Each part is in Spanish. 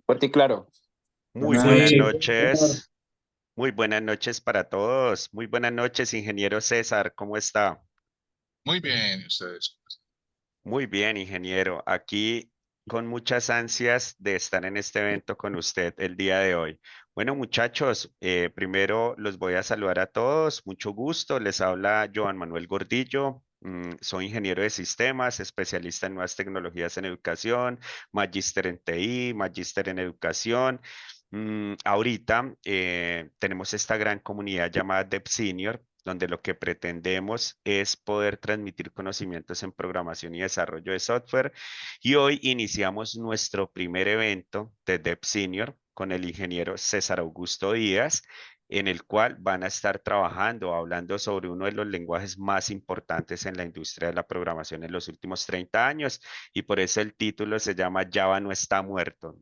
Fuerte y claro. Muy buenas noches. Muy buenas noches para todos. Muy buenas noches, ingeniero César. ¿Cómo está? Muy bien, ¿y ustedes? Muy bien, ingeniero. Aquí con muchas ansias de estar en este evento con usted el día de hoy. Bueno, muchachos, primero los voy a saludar a todos. Mucho gusto. Les habla Joan Manuel Gordillo. Soy ingeniero de sistemas, especialista en nuevas tecnologías en educación, magíster en TI, magíster en educación. Ahorita tenemos esta gran comunidad llamada Dev Senior, donde lo que pretendemos es poder transmitir conocimientos en programación y desarrollo de software. Y hoy iniciamos nuestro primer evento de Dev Senior con el ingeniero César Augusto Díaz, en el cual van a estar trabajando, hablando sobre uno de los lenguajes más importantes en la industria de la programación en los últimos 30 años, y por eso el título se llama Java no está muerto.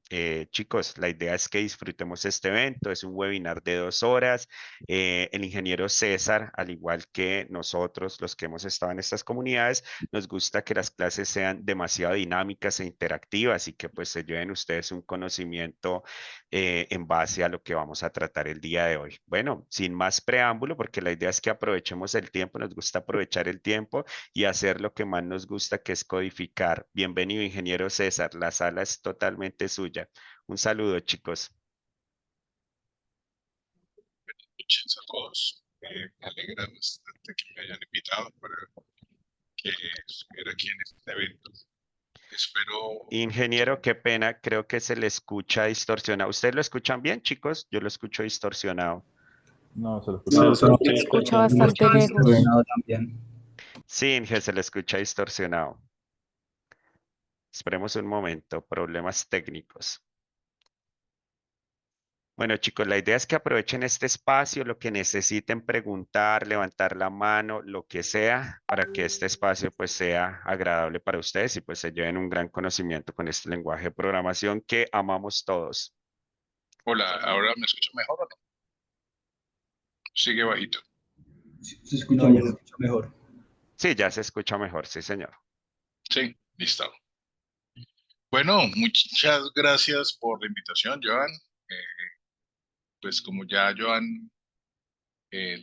Chicos, la idea es que disfrutemos este evento, es un webinar de 2 horas. El ingeniero César, al igual que nosotros, los que hemos estado en estas comunidades, nos gusta que las clases sean demasiado dinámicas e interactivas y que pues se lleven ustedes un conocimiento en base a lo que vamos a tratar el día de hoy. Bueno, sin más preámbulo, porque la idea es que aprovechemos el tiempo, nos gusta aprovechar el tiempo y hacer lo que más nos gusta, que es codificar. Bienvenido, ingeniero César, la sala es totalmente suya. Un saludo, chicos. Muchas a todos. Me alegra bastante que me hayan invitado para que estuviera aquí en este evento. Espero. Ingeniero, qué pena, creo que se le escucha distorsionado. ¿Ustedes lo escuchan bien, chicos? Yo lo escucho distorsionado. No, se lo No, escucha. se Escucha bastante lejos. también. Sí, Inge, se le escucha distorsionado. Esperemos un momento, problemas técnicos. Bueno, chicos, la idea es que aprovechen este espacio, lo que necesiten preguntar, levantar la mano, lo que sea, para que este espacio pues sea agradable para ustedes y pues se lleven un gran conocimiento con este lenguaje de programación que amamos todos. Hola, ¿ahora me escucha mejor o no? Sigue bajito. Se escucha, ya se escucha mejor. Sí, ya se escucha mejor, sí, señor. Sí, listo. Bueno, muchas gracias por la invitación, Joan. Pues como ya Joan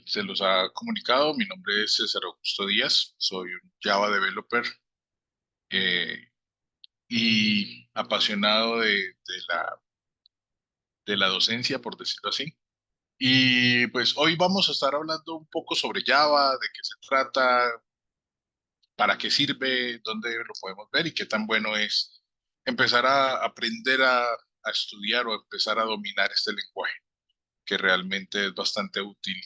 se los ha comunicado, mi nombre es César Augusto Díaz, soy un Java developer eh, y apasionado de la docencia, por decirlo así. Y pues hoy vamos a estar hablando un poco sobre Java, de qué se trata, para qué sirve, dónde lo podemos ver y qué tan bueno es empezar a aprender a estudiar o empezar a dominar este lenguaje, que realmente es bastante útil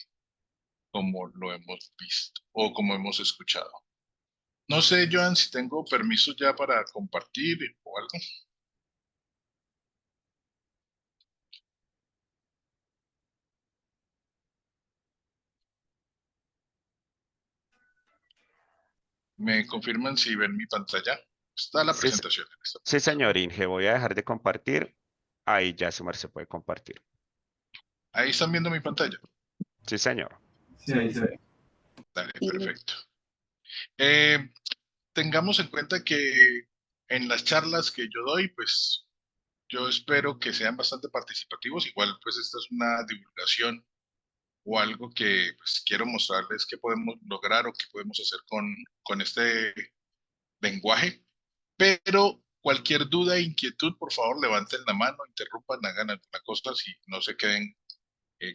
como lo hemos visto o como hemos escuchado. No sé, Joan, si tengo permiso ya para compartir o algo. ¿Me confirman si ven mi pantalla? Está la Sí, presentación en esta sí, pantalla. señor Inge, voy a dejar de compartir. Ahí ya su merced puede compartir. Ahí están viendo mi pantalla. Sí, señor. Sí, ahí se ve. Dale, perfecto. Eh, Tengamos en cuenta que en las charlas que yo doy, pues yo espero que sean bastante participativos. Igual, pues esta es una divulgación o algo que pues, quiero mostrarles qué podemos lograr o qué podemos hacer con este lenguaje. Pero cualquier duda e inquietud, por favor, levanten la mano, interrumpan, hagan alguna cosa, si no se queden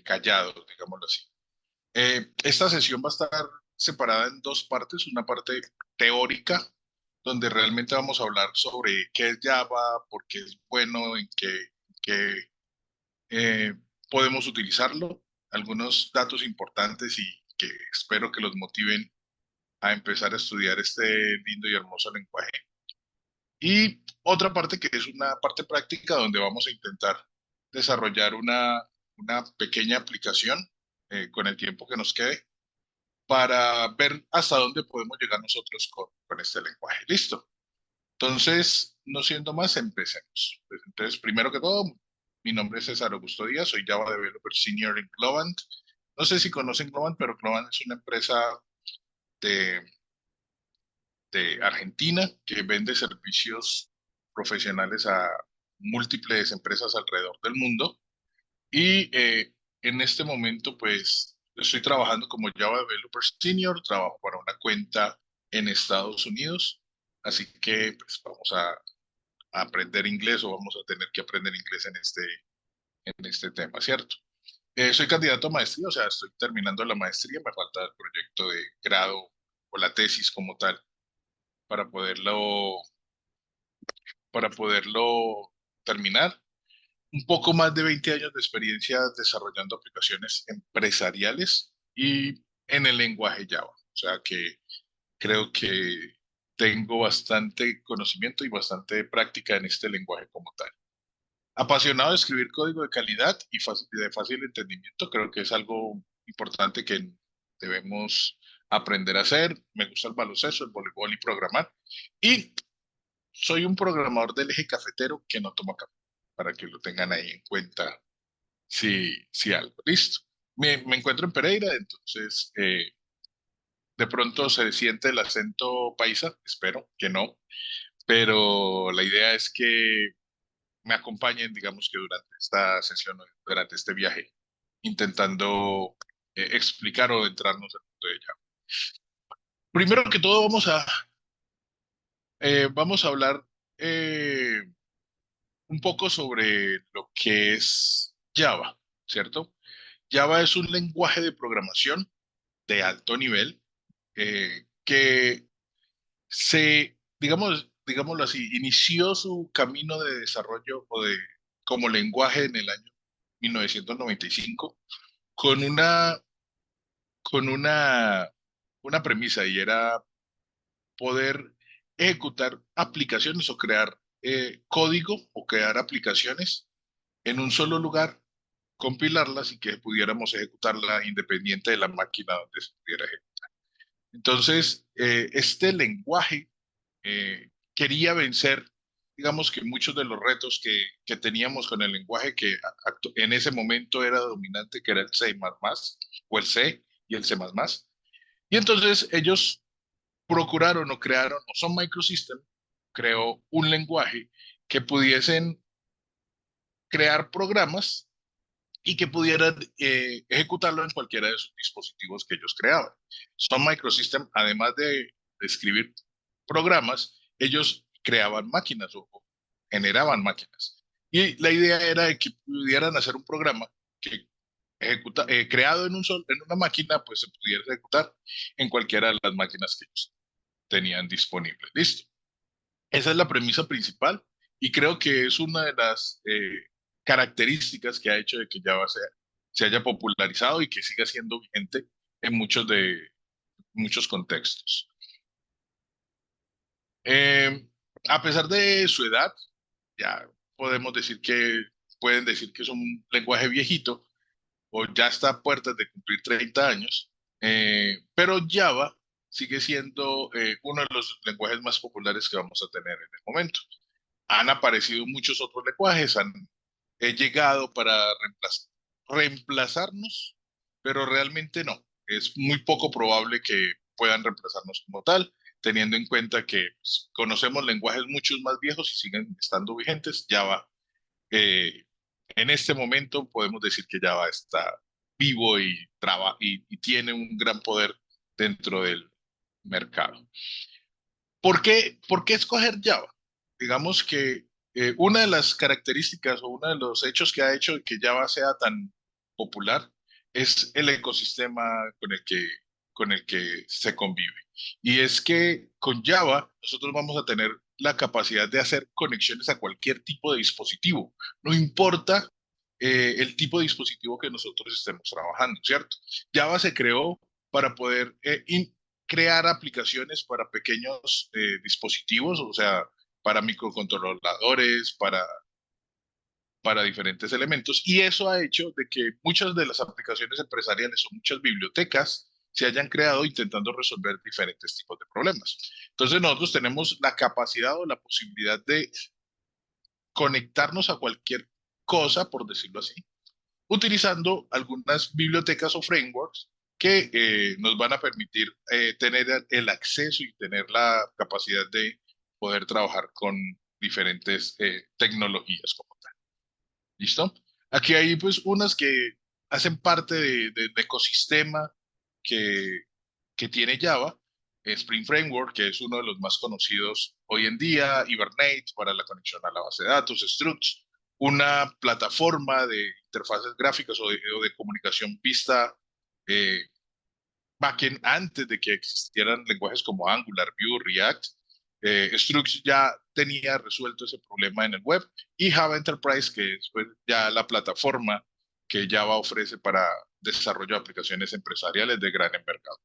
callados, digámoslo así. Esta sesión va a estar separada en dos partes, una parte teórica, donde realmente vamos a hablar sobre qué es Java, por qué es bueno, qué, eh, podemos utilizarlo, algunos datos importantes y que espero que los motiven a empezar a estudiar este lindo y hermoso lenguaje. Y otra parte que es una parte práctica donde vamos a intentar desarrollar una pequeña aplicación con el tiempo que nos quede para ver hasta dónde podemos llegar nosotros con este lenguaje. Listo. Entonces, no siendo más, empecemos. Pues, entonces, primero que todo, mi nombre es César Augusto Díaz, soy Java Developer Senior en Globant. No sé si conocen Globant, pero Globant es una empresa de, de Argentina que vende servicios profesionales a múltiples empresas alrededor del mundo. Y en este momento, pues, estoy trabajando como Java Developer Senior, trabajo para una cuenta en Estados Unidos, así que pues vamos a aprender inglés o vamos a tener que aprender inglés en este tema, ¿cierto? Soy candidato a maestría, o sea, estoy terminando la maestría, me falta el proyecto de grado o la tesis como tal para poderlo terminar. Un poco más de 20 años de experiencia desarrollando aplicaciones empresariales y en el lenguaje Java. O sea que creo que tengo bastante conocimiento y bastante práctica en este lenguaje como tal. Apasionado de escribir código de calidad y de fácil entendimiento, creo que es algo importante que debemos aprender a hacer. Me gusta el baloncesto, el voleibol y programar. Y soy un programador del eje cafetero que no toma café, para que lo tengan ahí en cuenta si algo. Listo. Me encuentro en Pereira, entonces de pronto se siente el acento paisa, espero que no, pero la idea es que me acompañen, digamos que durante esta sesión, durante este viaje, intentando explicar o entrarnos al mundo de ella. Primero que todo, vamos a hablar eh, un poco sobre lo que es Java, ¿cierto? Java es un lenguaje de programación de alto nivel que digámoslo así, inició su camino de desarrollo como lenguaje en el año 1995 con una premisa y era poder ejecutar aplicaciones o crear código o crear aplicaciones en un solo lugar, compilarlas y que pudiéramos ejecutarla independiente de la máquina donde se pudiera ejecutar. Entonces, este lenguaje quería vencer, digamos que muchos de los retos que teníamos con el lenguaje que en ese momento era dominante, que era el C++ o el C y el C++. Y entonces ellos procuraron o crearon, o Sun Microsystem creó un lenguaje que pudiesen crear programas y que pudieran ejecutarlo en cualquiera de sus dispositivos que ellos creaban. Sun Microsystem, además de escribir programas, ellos creaban máquinas o generaban máquinas. Y la idea era de que pudieran hacer un programa que creado en una máquina, pues se pudiera ejecutar en cualquiera de las máquinas que ellos tenían disponibles. Listo. Esa es la premisa principal y creo que es una de las características que ha hecho de que Java se haya popularizado y que siga siendo vigente en muchos contextos. A pesar de su edad, ya podemos decir pueden decir que es un lenguaje viejito o ya está a puertas de cumplir 30 años, pero Java sigue siendo uno de los lenguajes más populares que vamos a tener en el momento. Han aparecido muchos otros lenguajes, han llegado para reemplazarnos, pero realmente no. Es muy poco probable que puedan reemplazarnos como tal, teniendo en cuenta que pues, conocemos lenguajes muchos más viejos y siguen estando vigentes. Java, eh, en este momento podemos decir que Java está vivo y tiene un gran poder dentro del mercado. ¿Por qué escoger Java? Digamos que una de las características o uno de los hechos que ha hecho que Java sea tan popular es el ecosistema con el que se convive. Y es que con Java nosotros vamos a tener la capacidad de hacer conexiones a cualquier tipo de dispositivo. No importa el tipo de dispositivo que nosotros estemos trabajando, ¿cierto? Java se creó para poder crear aplicaciones para pequeños dispositivos, o sea, para microcontroladores, para diferentes elementos, y eso ha hecho de que muchas de las aplicaciones empresariales o muchas bibliotecas se hayan creado intentando resolver diferentes tipos de problemas. Entonces nosotros tenemos la capacidad o la posibilidad de conectarnos a cualquier cosa, por decirlo así, utilizando algunas bibliotecas o frameworks que nos van a permitir tener el acceso y tener la capacidad de poder trabajar con diferentes tecnologías como tal. ¿Listo? Aquí hay pues unas que hacen parte del ecosistema que, que tiene Java. Spring Framework, que es uno de los más conocidos hoy en día, Hibernate para la conexión a la base de datos, Struts, una plataforma de interfaces gráficas o de comunicación vista eh, backend antes de que existieran lenguajes como Angular, Vue, React. Struts ya tenía resuelto ese problema en el web, y Java Enterprise, que es pues, ya la plataforma que Java ofrece para desarrollo de aplicaciones empresariales de gran envergadura.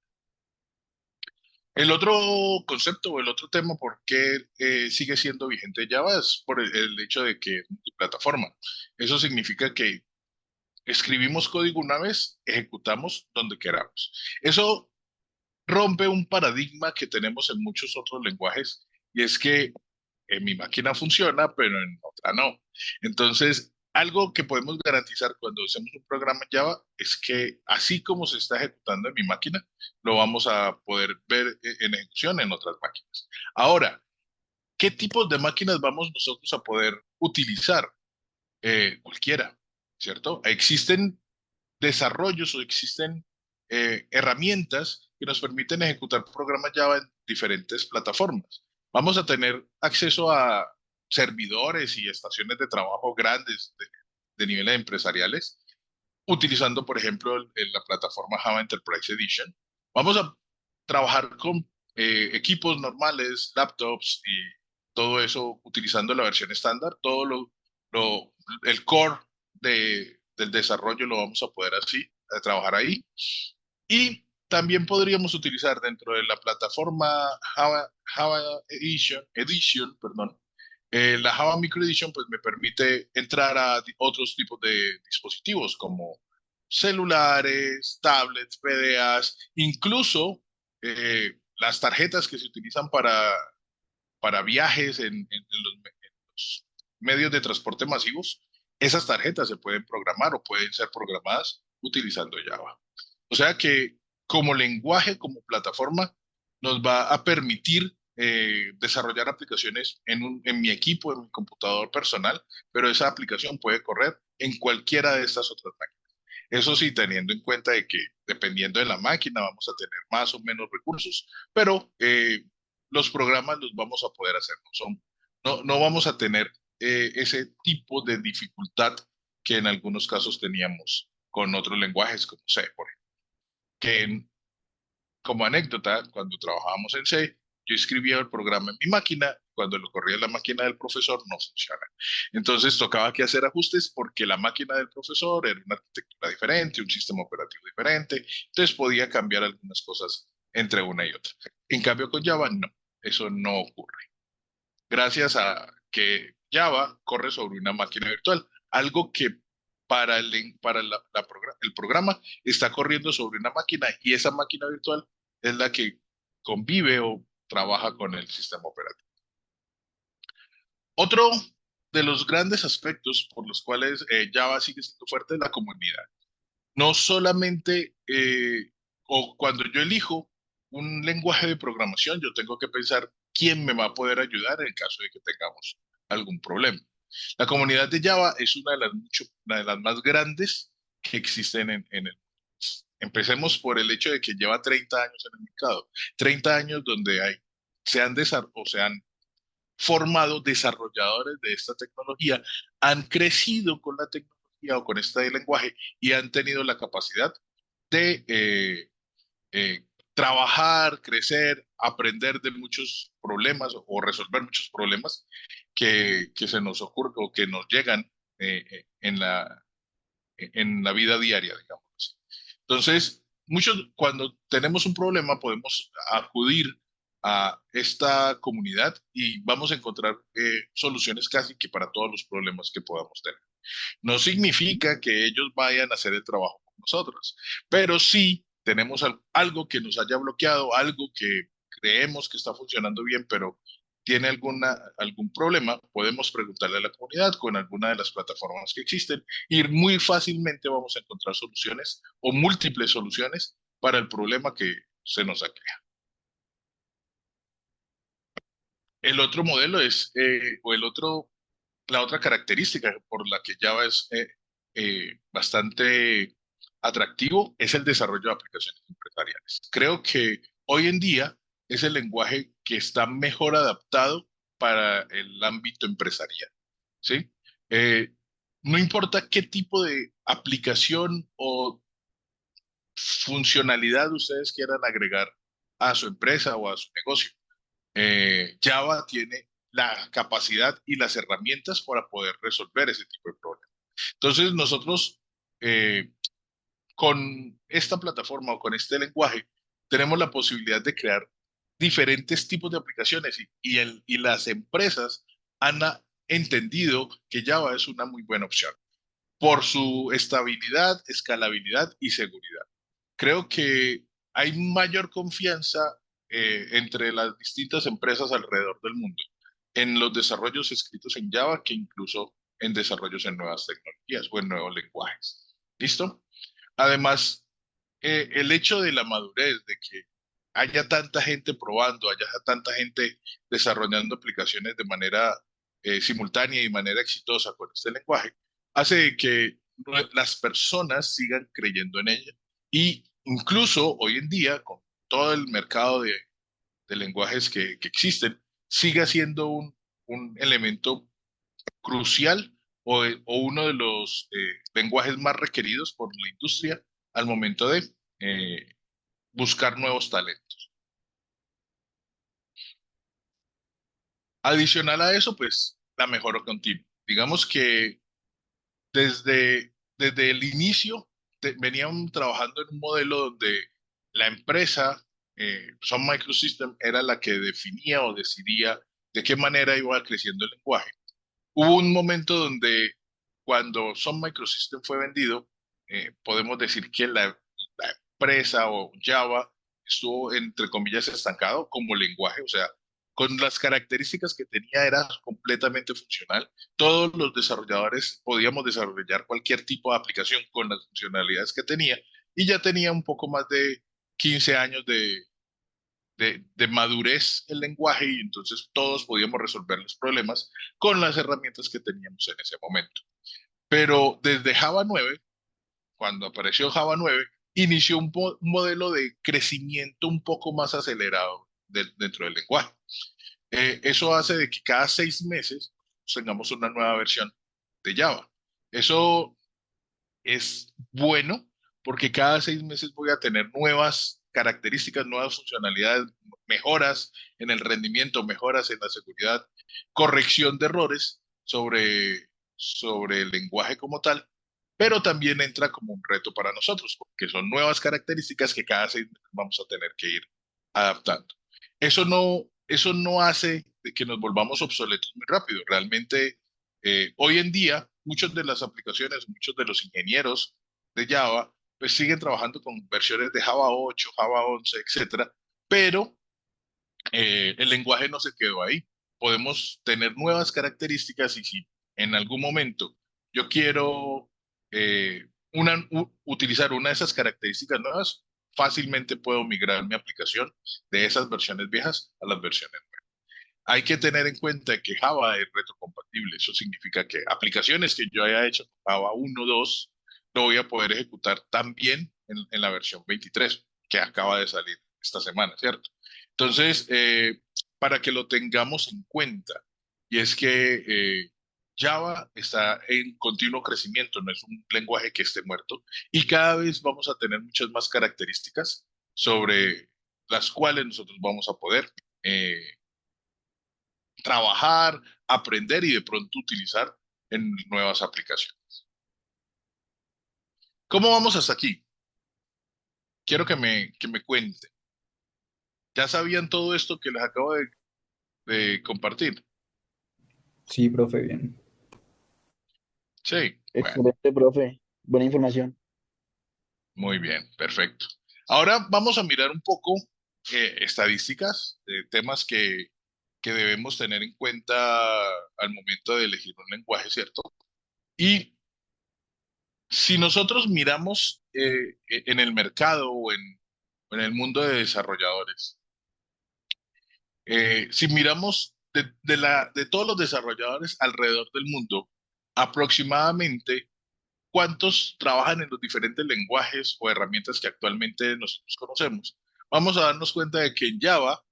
El otro concepto o el otro tema por qué sigue siendo vigente Java es por el hecho de que es multiplataforma. Eso significa que escribimos código una vez, ejecutamos donde queramos. Eso rompe un paradigma que tenemos en muchos otros lenguajes, y es que en mi máquina funciona, pero en otra no. Entonces, algo que podemos garantizar cuando hacemos un programa en Java es que así como se está ejecutando en mi máquina, lo vamos a poder ver en ejecución en otras máquinas. Ahora, ¿qué tipos de máquinas vamos nosotros a poder utilizar? Cualquiera, ¿cierto? Existen desarrollos o existen herramientas que nos permiten ejecutar programas Java en diferentes plataformas. Vamos a tener acceso a servidores y estaciones de trabajo grandes de niveles empresariales, utilizando, por ejemplo, la plataforma Java Enterprise Edition. Vamos a trabajar con equipos normales, laptops y todo eso utilizando la versión estándar. El core del desarrollo lo vamos a poder así trabajar ahí. Y también podríamos utilizar dentro de la plataforma Java Edition, perdón, la Java Micro Edition pues me permite entrar a otros tipos de dispositivos como celulares, tablets, PDAs, incluso las tarjetas que se utilizan para viajes en los medios de transporte masivos. Esas tarjetas se pueden programar o pueden ser programadas utilizando Java. O sea que como lenguaje, como plataforma, nos va a permitir desarrollar aplicaciones en mi equipo, en mi computador personal, pero esa aplicación puede correr en cualquiera de estas otras máquinas. Eso sí, teniendo en cuenta de que dependiendo de la máquina vamos a tener más o menos recursos, pero los programas los vamos a poder hacer. No vamos a tener ese tipo de dificultad que en algunos casos teníamos con otros lenguajes como C, por ejemplo. Como anécdota, cuando trabajábamos en C, yo escribía el programa en mi máquina, cuando lo corría en la máquina del profesor no funciona. Entonces tocaba que hacer ajustes porque la máquina del profesor era una arquitectura diferente, un sistema operativo diferente, entonces podía cambiar algunas cosas entre una y otra. En cambio con Java no, eso no ocurre. Gracias a que Java corre sobre una máquina virtual, algo que para el programa está corriendo sobre una máquina, y esa máquina virtual es la que convive o trabaja con el sistema operativo. Otro de los grandes aspectos por los cuales Java sigue siendo fuerte es la comunidad. No solamente o cuando yo elijo un lenguaje de programación, yo tengo que pensar quién me va a poder ayudar en caso de que tengamos algún problema. La comunidad de Java es una de las más grandes que existen en el. Empecemos por el hecho de que lleva 30 años en el mercado. 30 años donde se han formado desarrolladores de esta tecnología, han crecido con la tecnología o con este lenguaje y han tenido la capacidad de trabajar, crecer, aprender de muchos problemas o resolver muchos problemas que se nos ocurren o que nos llegan en la vida diaria, digamos así. Entonces, cuando tenemos un problema podemos acudir a esta comunidad y vamos a encontrar soluciones casi que para todos los problemas que podamos tener. No significa que ellos vayan a hacer el trabajo con nosotros, pero sí tenemos algo que nos haya bloqueado, algo que creemos que está funcionando bien, pero tiene algún problema, podemos preguntarle a la comunidad con alguna de las plataformas que existen y muy fácilmente vamos a encontrar soluciones o múltiples soluciones para el problema que se nos aqueja. El otro modelo es, la otra característica por la que Java es bastante atractivo es el desarrollo de aplicaciones empresariales. Creo que hoy en día es el lenguaje que está mejor adaptado para el ámbito empresarial, ¿sí? No importa qué tipo de aplicación o funcionalidad ustedes quieran agregar a su empresa o a su negocio, Java tiene la capacidad y las herramientas para poder resolver ese tipo de problemas. Entonces, nosotros con esta plataforma o con este lenguaje tenemos la posibilidad de crear diferentes tipos de aplicaciones y las empresas han entendido que Java es una muy buena opción por su estabilidad, escalabilidad y seguridad. Creo que hay mayor confianza entre las distintas empresas alrededor del mundo en los desarrollos escritos en Java que incluso en desarrollos en nuevas tecnologías o en nuevos lenguajes. ¿Listo? Además, el hecho de la madurez, de que haya tanta gente probando, haya tanta gente desarrollando aplicaciones de manera simultánea y de manera exitosa con este lenguaje, hace que las personas sigan creyendo en ella. Y incluso hoy en día, con todo el mercado de lenguajes que existen, siga siendo un elemento crucial o uno de los lenguajes más requeridos por la industria al momento de buscar nuevos talentos. Adicional a eso, pues la mejora continua. Digamos que desde el inicio venían trabajando en un modelo donde la empresa, Sun Microsystem, era la que definía o decidía de qué manera iba creciendo el lenguaje. Hubo un momento donde cuando Sun Microsystem fue vendido, podemos decir que la empresa o Java estuvo, entre comillas, estancado como lenguaje, o sea, con las características que tenía era completamente funcional. Todos los desarrolladores podíamos desarrollar cualquier tipo de aplicación con las funcionalidades que tenía y ya tenía un poco más de 15 años de madurez el lenguaje y entonces todos podíamos resolver los problemas con las herramientas que teníamos en ese momento. Pero desde Java 9, cuando apareció Java 9, inició un modelo de crecimiento un poco más acelerado dentro del lenguaje. Eso hace de que cada 6 meses tengamos una nueva versión de Java. Eso es bueno porque cada 6 meses voy a tener nuevas características, nuevas funcionalidades, mejoras en el rendimiento, mejoras en la seguridad, corrección de errores sobre el lenguaje como tal, pero también entra como un reto para nosotros, porque son nuevas características que cada 6 meses vamos a tener que ir adaptando. Eso no hace de que nos volvamos obsoletos muy rápido. Realmente, hoy en día, muchas de las aplicaciones, muchos de los ingenieros de Java, pues siguen trabajando con versiones de Java 8, Java 11, etcétera, pero el lenguaje no se quedó ahí. Podemos tener nuevas características y si en algún momento yo quiero utilizar una de esas características nuevas, fácilmente puedo migrar mi aplicación de esas versiones viejas a las versiones nuevas. Hay que tener en cuenta que Java es retrocompatible. Eso significa que aplicaciones que yo haya hecho con Java 1, 2, lo voy a poder ejecutar también en la versión 23, que acaba de salir esta semana, ¿cierto? Entonces, para que lo tengamos en cuenta, y es que Java está en continuo crecimiento, no es un lenguaje que esté muerto, y cada vez vamos a tener muchas más características sobre las cuales nosotros vamos a poder trabajar, aprender y de pronto utilizar en nuevas aplicaciones. ¿Cómo vamos hasta aquí? Quiero que me cuenten. ¿Ya sabían todo esto que les acabo de compartir? Sí, profe, bien. Sí, bueno, Excelente, profe. Buena información. muy bien, perfecto. Ahora vamos a mirar un poco estadísticas, temas que debemos tener en cuenta al momento de elegir un lenguaje, ¿cierto? Y si nosotros miramos en el mercado o en el mundo de desarrolladores. Si miramos de todos los desarrolladores alrededor del mundo, aproximadamente cuántos trabajan en los diferentes lenguajes o herramientas que actualmente nosotros conocemos, vamos a darnos cuenta de que en Java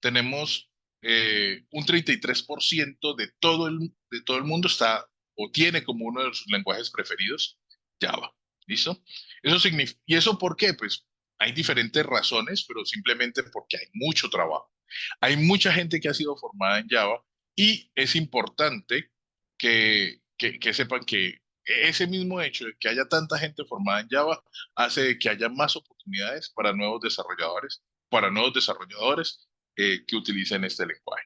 tenemos un 33% de todo el mundo está o tiene como uno de sus lenguajes preferidos Java. ¿Listo? Eso significa, ¿y eso por qué? Pues hay diferentes razones, pero simplemente porque hay mucho trabajo. Hay mucha gente que ha sido formada en Java y es importante que sepan que ese mismo hecho de que haya tanta gente formada en Java hace que haya más oportunidades para nuevos desarrolladores que utilicen este lenguaje.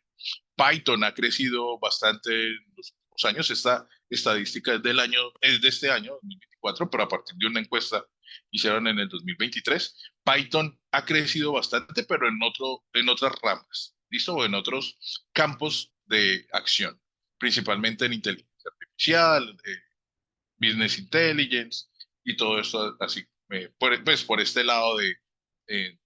Python ha crecido bastante en los últimos años. Esta estadística es de este año, 2024, pero a partir de una encuesta que hicieron en el 2023, Python ha crecido bastante, pero en otras ramas, ¿listo? O en otros campos de acción, principalmente en inteligencia artificial, business intelligence y todo esto así, pues por este lado eh,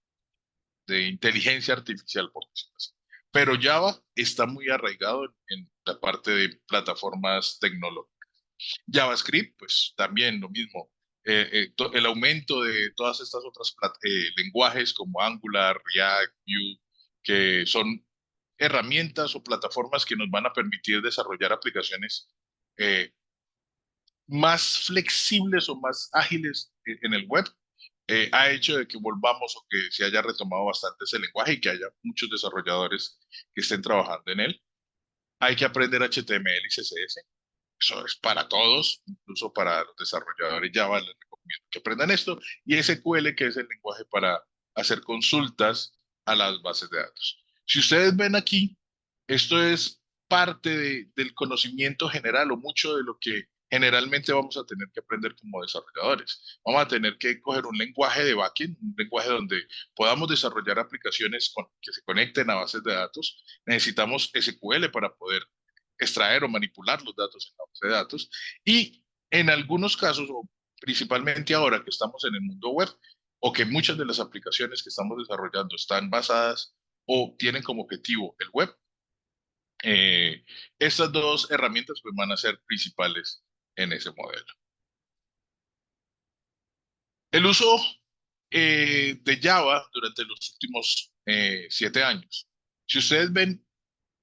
de inteligencia artificial, por decirlo así. Pero Java está muy arraigado en la parte de plataformas tecnológicas. JavaScript, pues también lo mismo. El aumento de todas estas otras lenguajes como Angular, React, Vue, que son herramientas o plataformas que nos van a permitir desarrollar aplicaciones eh, más flexibles o más ágiles en el web, ha hecho de que volvamos o que se haya retomado bastante ese lenguaje y que haya muchos desarrolladores que estén trabajando en él. Hay que aprender HTML y CSS. Eso es para todos, incluso para los desarrolladores Java les recomiendo que aprendan esto. Y SQL, que es el lenguaje para hacer consultas a las bases de datos. Si ustedes ven aquí, esto es parte del conocimiento general o mucho de lo que generalmente vamos a tener que aprender como desarrolladores. Vamos a tener que coger un lenguaje de backend, un lenguaje donde podamos desarrollar aplicaciones que se conecten a bases de datos. Necesitamos SQL para poder extraer o manipular los datos en la base de datos. Y en algunos casos, o principalmente ahora que estamos en el mundo web, o que muchas de las aplicaciones que estamos desarrollando están basadas o tienen como objetivo el web, eh, estas dos herramientas pues, van a ser principales en ese modelo. El uso de Java durante los últimos 7 años. Si ustedes ven,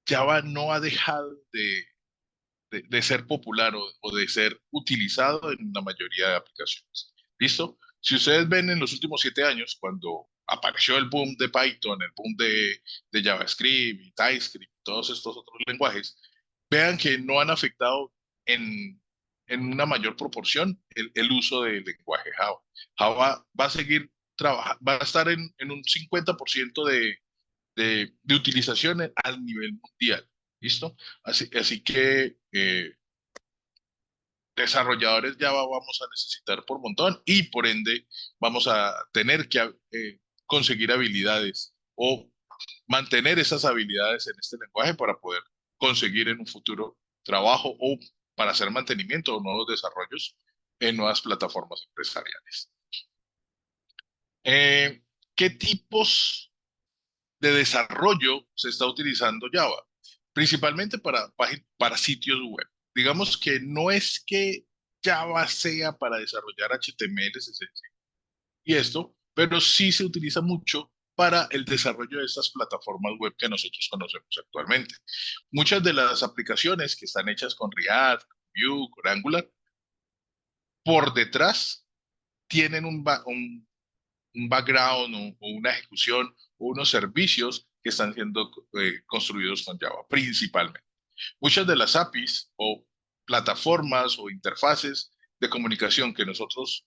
Java no ha dejado de ser popular o de ser utilizado en la mayoría de aplicaciones. ¿Listo? Si ustedes ven en los últimos 7 años, cuando apareció el boom de Python, el boom de JavaScript y TypeScript, todos estos otros lenguajes, vean que no han afectado en una mayor proporción el uso del lenguaje Java. Java va a seguir trabajando, va a estar en un 50% de utilización al nivel mundial. ¿Listo? Así que desarrolladores Java vamos a necesitar por montón y por ende vamos a tener que conseguir habilidades o mantener esas habilidades en este lenguaje para poder conseguir en un futuro trabajo o para hacer mantenimiento o nuevos desarrollos en nuevas plataformas empresariales. ¿Qué tipos de desarrollo se está utilizando Java? Principalmente para sitios web. Digamos que no es que Java sea para desarrollar HTML, CSS y esto, pero sí se utiliza mucho para el desarrollo de estas plataformas web que nosotros conocemos actualmente. Muchas de las aplicaciones que están hechas con React, con Vue, con Angular, por detrás tienen un background o una ejecución o unos servicios que están siendo construidos con Java, principalmente. Muchas de las APIs o plataformas o interfaces de comunicación que nosotros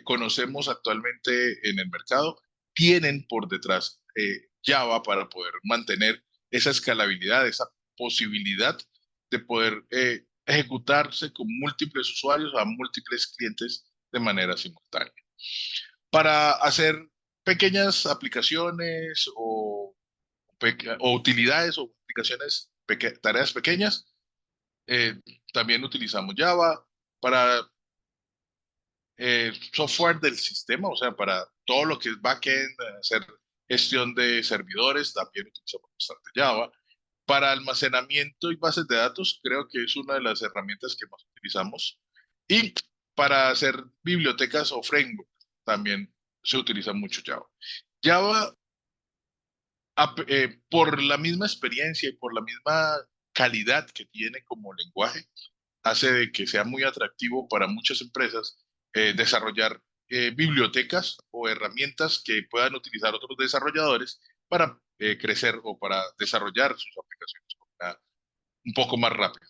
conocemos actualmente en el mercado tienen por detrás Java para poder mantener esa escalabilidad, esa posibilidad de poder ejecutarse con múltiples usuarios a múltiples clientes de manera simultánea. Para hacer pequeñas aplicaciones o utilidades o aplicaciones, tareas pequeñas, también utilizamos Java para software del sistema, o sea, para todo lo que es backend, hacer gestión de servidores, también utilizamos bastante Java. Para almacenamiento y bases de datos, creo que es una de las herramientas que más utilizamos. Y para hacer bibliotecas o framework, también se utiliza mucho Java. Java, por la misma experiencia y por la misma calidad que tiene como lenguaje, hace de que sea muy atractivo para muchas empresas desarrollar bibliotecas o herramientas que puedan utilizar otros desarrolladores para crecer o para desarrollar sus aplicaciones un poco más rápido.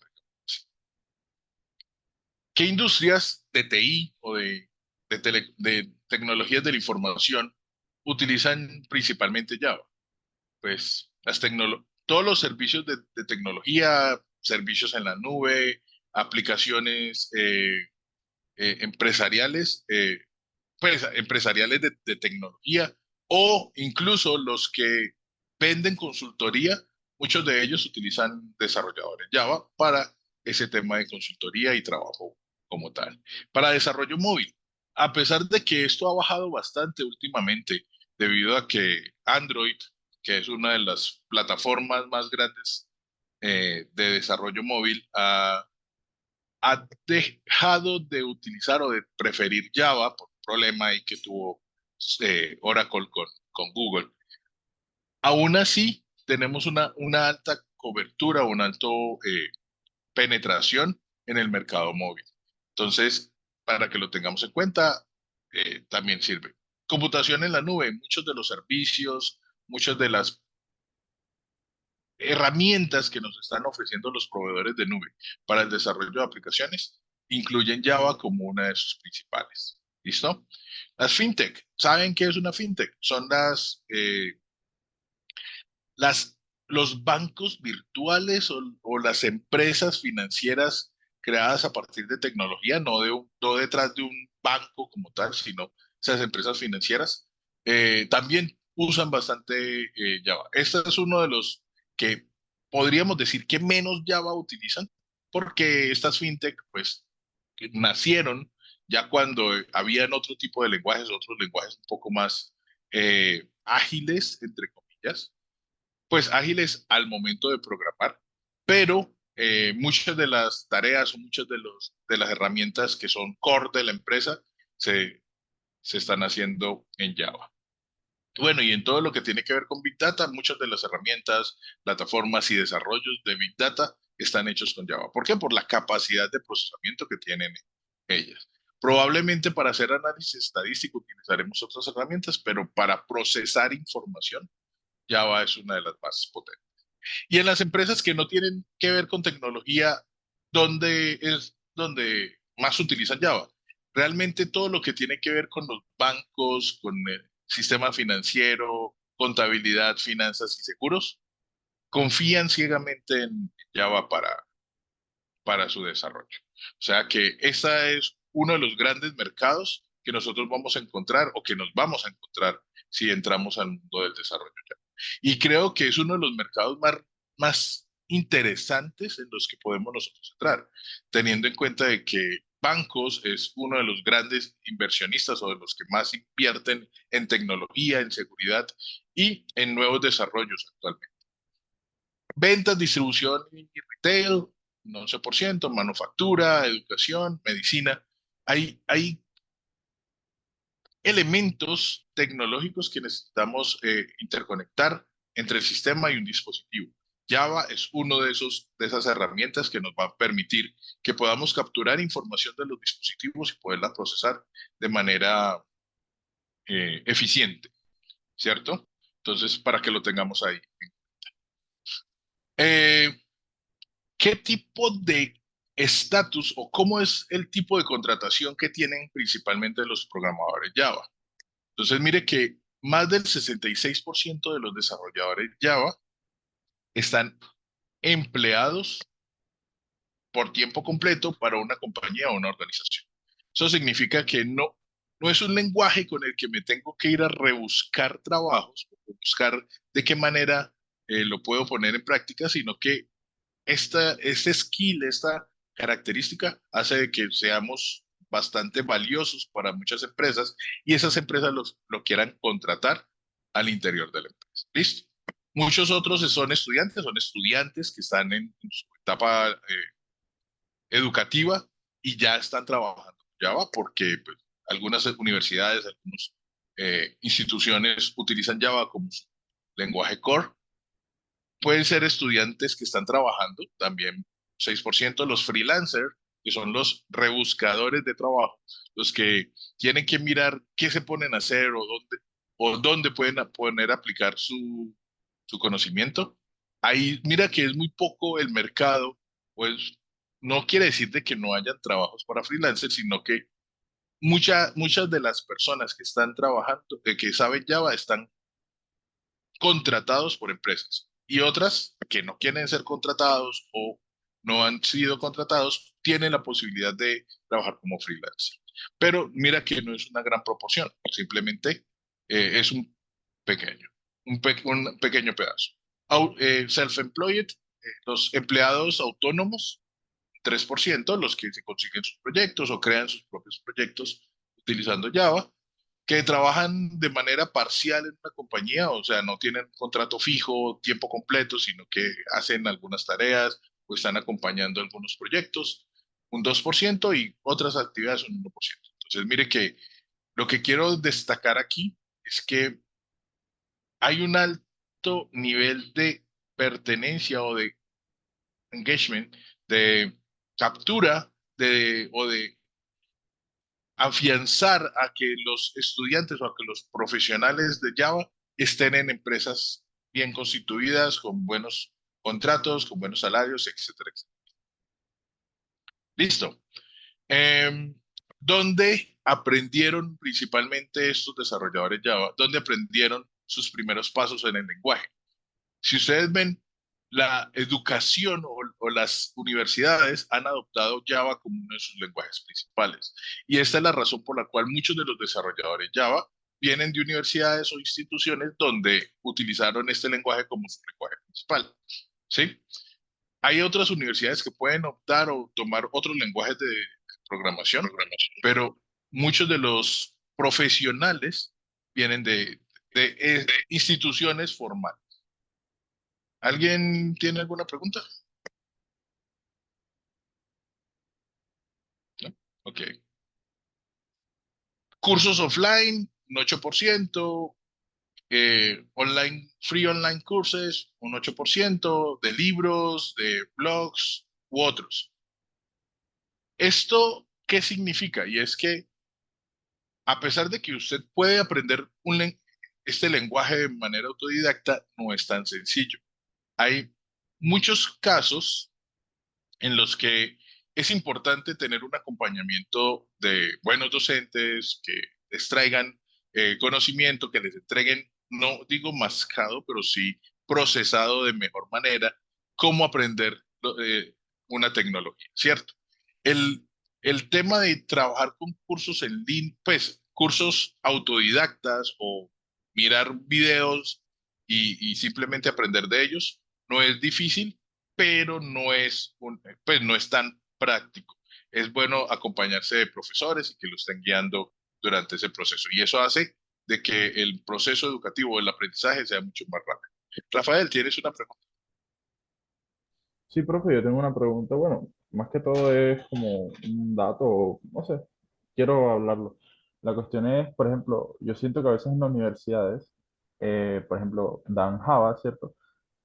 ¿Qué industrias de TI o de tecnologías de la información utilizan principalmente Java? Pues todos los servicios de tecnología, servicios en la nube, aplicaciones empresariales, pues empresariales de tecnología o incluso los que venden consultoría, muchos de ellos utilizan desarrolladores Java para ese tema de consultoría y trabajo como tal. Para desarrollo móvil, a pesar de que esto ha bajado bastante últimamente debido a que Android, que es una de las plataformas más grandes de desarrollo móvil, ha dejado de utilizar o de preferir Java por un problema ahí que tuvo Oracle con Google. Aún así, tenemos una alta cobertura, una alta penetración en el mercado móvil. Entonces, para que lo tengamos en cuenta, también sirve. Computación en la nube, muchos de los servicios, muchas de las herramientas que nos están ofreciendo los proveedores de nube para el desarrollo de aplicaciones incluyen Java como una de sus principales. ¿Listo? Las fintech. ¿Saben qué es una fintech? Son las, los bancos virtuales o las empresas financieras creadas a partir de tecnología, no detrás de un banco como tal, sino esas empresas financieras. También usan bastante Java. Este es uno de los que podríamos decir que menos Java utilizan, porque estas fintech, pues, que nacieron ya cuando habían otro tipo de lenguajes, otros lenguajes un poco más ágiles, entre comillas, pues ágiles al momento de programar, pero muchas de las tareas o muchas de las herramientas que son core de la empresa se, se están haciendo en Java. Bueno, y en todo lo que tiene que ver con Big Data, muchas de las herramientas, plataformas y desarrollos de Big Data están hechos con Java. ¿Por qué? Por la capacidad de procesamiento que tienen ellas. Probablemente para hacer análisis estadístico utilizaremos otras herramientas, pero para procesar información, Java es una de las más potentes. Y en las empresas que no tienen que ver con tecnología, ¿dónde es donde más utilizan Java? Realmente todo lo que tiene que ver con los bancos, con el sistema financiero, contabilidad, finanzas y seguros, confían ciegamente en Java para su desarrollo. O sea que ese es uno de los grandes mercados que nosotros vamos a encontrar o que nos vamos a encontrar si entramos al mundo del desarrollo Java. Y creo que es uno de los mercados más interesantes en los que podemos nosotros entrar, teniendo en cuenta de que bancos es uno de los grandes inversionistas o de los que más invierten en tecnología, en seguridad y en nuevos desarrollos actualmente. Ventas, distribución y retail, un 11%, manufactura, educación, medicina. Hay elementos tecnológicos que necesitamos interconectar entre el sistema y un dispositivo. Java es uno de esas herramientas que nos va a permitir que podamos capturar información de los dispositivos y poderla procesar de manera eficiente, ¿cierto? Entonces, para que lo tengamos ahí. Eh, ¿Qué tipo de estatus o cómo es el tipo de contratación que tienen principalmente los programadores Java? Entonces, mire que más del 66% de los desarrolladores Java están empleados por tiempo completo para una compañía o una organización. Eso significa que no es un lenguaje con el que me tengo que ir a rebuscar trabajos, o buscar de qué manera lo puedo poner en práctica, sino que este skill, esta característica hace de que seamos bastante valiosos para muchas empresas y esas empresas lo quieran contratar al interior de la empresa. ¿Listo? Muchos otros son estudiantes que están en su etapa educativa y ya están trabajando con Java porque pues, algunas universidades, algunas instituciones utilizan Java como su lenguaje core. Pueden ser estudiantes que están trabajando, también 6% los freelancers, que son los rebuscadores de trabajo, los que tienen que mirar qué se ponen a hacer o dónde pueden poner a aplicar su conocimiento. Ahí mira que es muy poco el mercado, pues no quiere decir de que no hayan trabajos para freelancers, sino que muchas de las personas que están trabajando, que saben Java, están contratados por empresas y otras que no quieren ser contratados o no han sido contratados tienen la posibilidad de trabajar como freelancer. Pero mira que no es una gran proporción, simplemente es un pequeño, un pequeño pedazo. Self-employed, los empleados autónomos, 3% los que se consiguen sus proyectos o crean sus propios proyectos utilizando Java, que trabajan de manera parcial en una compañía, o sea, no tienen contrato fijo, tiempo completo, sino que hacen algunas tareas o están acompañando algunos proyectos, un 2% y otras actividades un 1%. Entonces, mire que lo que quiero destacar aquí es que hay un alto nivel de pertenencia o de engagement, de captura o de afianzar a que los estudiantes o a que los profesionales de Java estén en empresas bien constituidas, con buenos contratos, con buenos salarios, etcétera, etcétera. Listo. Em, ¿Dónde aprendieron principalmente estos desarrolladores Java? ¿Dónde aprendieron sus primeros pasos en el lenguaje? Si ustedes ven, la educación o las universidades han adoptado Java como uno de sus lenguajes principales. Y esta es la razón por la cual muchos de los desarrolladores Java vienen de universidades o instituciones donde utilizaron este lenguaje como su lenguaje principal. ¿Sí? Hay otras universidades que pueden optar o tomar otros lenguajes de programación, pero muchos de los profesionales vienen de instituciones formales. ¿Alguien tiene alguna pregunta? ¿No? Ok. Cursos offline, un 8%. Online, free online courses, un 8%. De libros, de blogs u otros. ¿Esto qué significa? Y es que a pesar de que usted puede aprender este lenguaje de manera autodidacta, no es tan sencillo. Hay muchos casos en los que es importante tener un acompañamiento de buenos docentes que les traigan conocimiento, que les entreguen, no digo mascado, pero sí procesado de mejor manera, cómo aprender eh, una tecnología, ¿cierto? El, el tema de trabajar con cursos en línea, pues cursos autodidactas o mirar videos y simplemente aprender de ellos, no es difícil, pero pues no es tan práctico. Es bueno acompañarse de profesores y que lo estén guiando durante ese proceso. Y eso hace de que el proceso educativo, el aprendizaje sea mucho más rápido. Rafael, ¿tienes una pregunta? Sí, profe, yo tengo una pregunta. Bueno, más que todo es como un dato, no sé, quiero hablarlo. La cuestión es, por ejemplo, yo siento que a veces en las universidades, por ejemplo, dan Java, ¿cierto?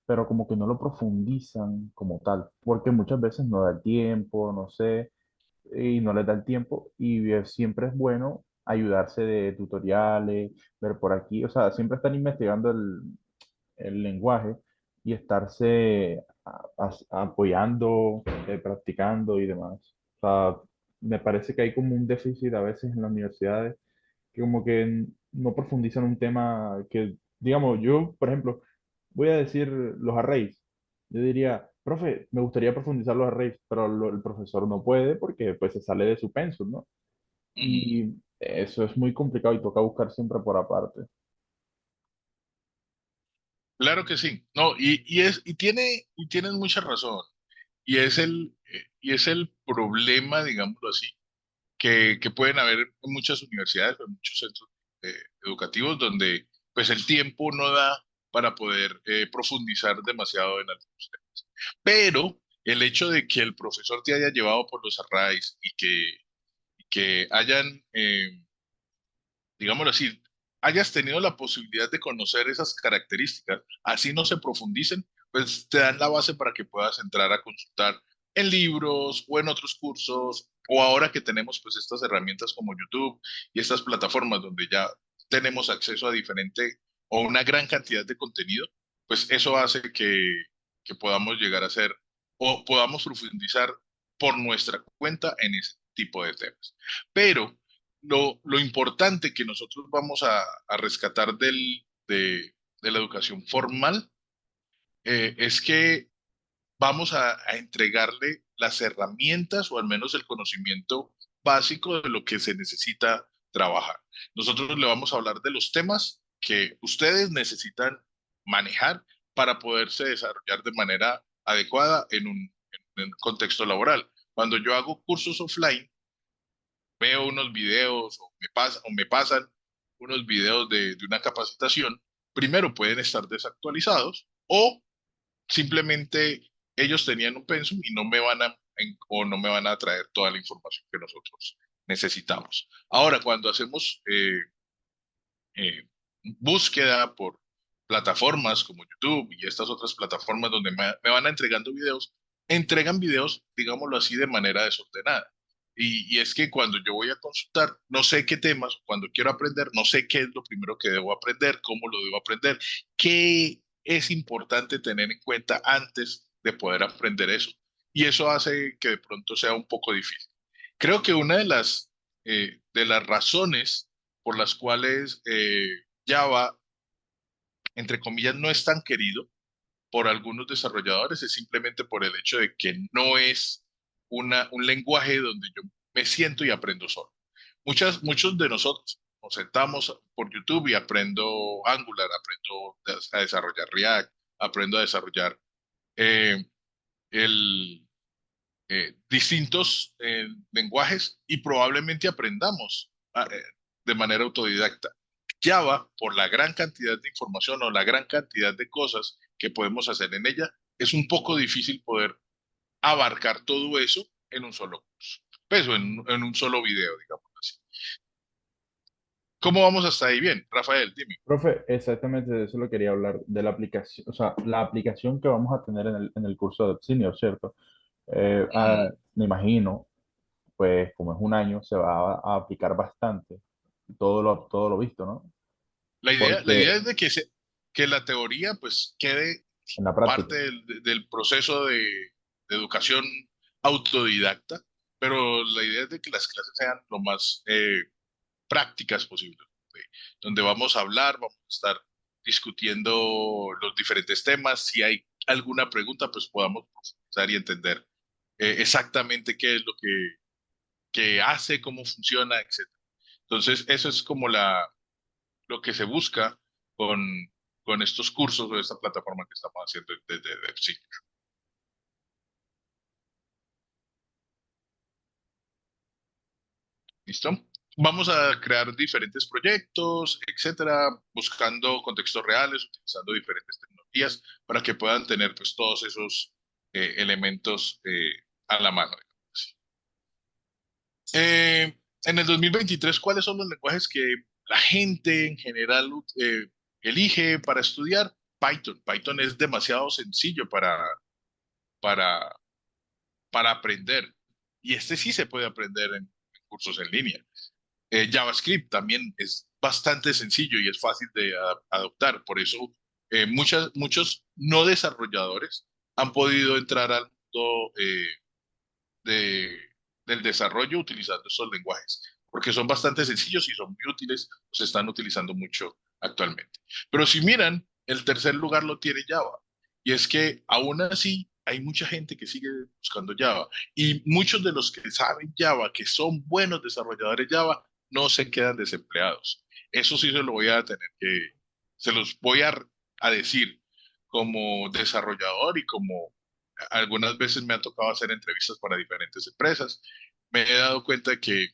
Pero como que no lo profundizan como tal, porque muchas veces no da el tiempo, no sé, y no les da el tiempo, y siempre es bueno ayudarse de tutoriales, ver por aquí, o sea, siempre están investigando el lenguaje y estarse apoyando, practicando y demás. O sea, me parece que hay como un déficit a veces en las universidades que como que no profundizan un tema que, digamos, yo, por ejemplo, voy a decir los arrays. Yo diría, profe, me gustaría profundizar los arrays, pero el profesor no puede porque pues se sale de su pensum, ¿no? Mm, Y eso es muy complicado y toca buscar siempre por aparte. claro que sí. No, y tienes mucha razón. Y es el problema, digámoslo así, que pueden haber en muchas universidades o en muchos centros educativos donde pues el tiempo no da para poder profundizar demasiado en algunos temas. Pero el hecho de que el profesor te haya llevado por los arrays y que hayan, digámoslo así, hayas tenido la posibilidad de conocer esas características, así no se profundicen, pues te dan la base para que puedas entrar a consultar en libros o en otros cursos, o ahora que tenemos pues estas herramientas como YouTube y estas plataformas donde ya tenemos acceso a diferente o una gran cantidad de contenido, pues eso hace que podamos llegar a ser o podamos profundizar por nuestra cuenta en ese tipo de temas. Pero lo importante que nosotros vamos a rescatar de la educación formal es que vamos a entregarle las herramientas o al menos el conocimiento básico de lo que se necesita trabajar. Nosotros le vamos a hablar de los temas que ustedes necesitan manejar para poderse desarrollar de manera adecuada en un contexto laboral. Cuando yo hago cursos offline, veo unos videos o me pasan unos videos de una capacitación, primero pueden estar desactualizados o simplemente ellos tenían un pensum y no me van o no me van a traer toda la información que nosotros necesitamos. Ahora, cuando hacemos eh, búsqueda por plataformas como YouTube y estas otras plataformas donde me van entregando videos, entregan videos, digámoslo así, de manera desordenada. Y es que cuando yo voy a consultar, no sé qué temas, cuando quiero aprender, no sé qué es lo primero que debo aprender, cómo lo debo aprender, qué es importante tener en cuenta antes de poder aprender eso. Y eso hace que de pronto sea un poco difícil. Creo que una de las razones por las cuales Java, entre comillas, no es tan querido por algunos desarrolladores es simplemente por el hecho de que no es un lenguaje donde yo me siento y aprendo solo. Muchos de nosotros nos sentamos por YouTube y aprendo Angular, aprendo a desarrollar React, aprendo a desarrollar eh, el, distintos lenguajes y probablemente aprendamos de manera autodidacta. Java, por la gran cantidad de información o la gran cantidad de cosas que podemos hacer en ella, es un poco difícil poder abarcar todo eso en un solo curso, pues, o en un solo video, digamos así. ¿Cómo vamos hasta ahí? Bien, Rafael, dime. Profe, exactamente de eso lo quería hablar, de la aplicación, o sea, la aplicación que vamos a tener en el curso de Senior, ¿cierto? Mm, Me imagino, pues como es un año, se va a aplicar bastante todo lo visto, ¿no? la idea Porque es de que la teoría pues quede en la práctica, parte del proceso de educación autodidacta, pero la idea es de que las clases sean lo más prácticas posible, ¿sí? Donde vamos a hablar, vamos a estar discutiendo los diferentes temas. Si hay alguna pregunta, pues podamos profundizar y entender exactamente qué es lo que hace, cómo funciona, etcétera. Entonces, eso es como lo que se busca con, con estos cursos o esta plataforma que estamos haciendo desde sí. ¿Listo? Vamos a crear diferentes proyectos, etcétera, buscando contextos reales, utilizando diferentes tecnologías para que puedan tener pues todos esos elementos a la mano. En el 2023, ¿cuáles son los lenguajes que la gente en general elige para estudiar? Python. Python es demasiado sencillo para, para aprender. Y este sí se puede aprender en cursos en línea. JavaScript también es bastante sencillo y es fácil de adoptar. Por eso muchos no desarrolladores han podido entrar al mundo de- del desarrollo utilizando estos lenguajes, porque son bastante sencillos y son muy útiles, se están utilizando mucho actualmente. Pero si miran, el tercer lugar lo tiene Java. Y es que aún así hay mucha gente que sigue buscando Java. Y muchos de los que saben Java, que son buenos desarrolladores Java, no se quedan desempleados. Eso sí se los voy a decir como desarrollador y como algunas veces me ha tocado hacer entrevistas para diferentes empresas. Me he dado cuenta que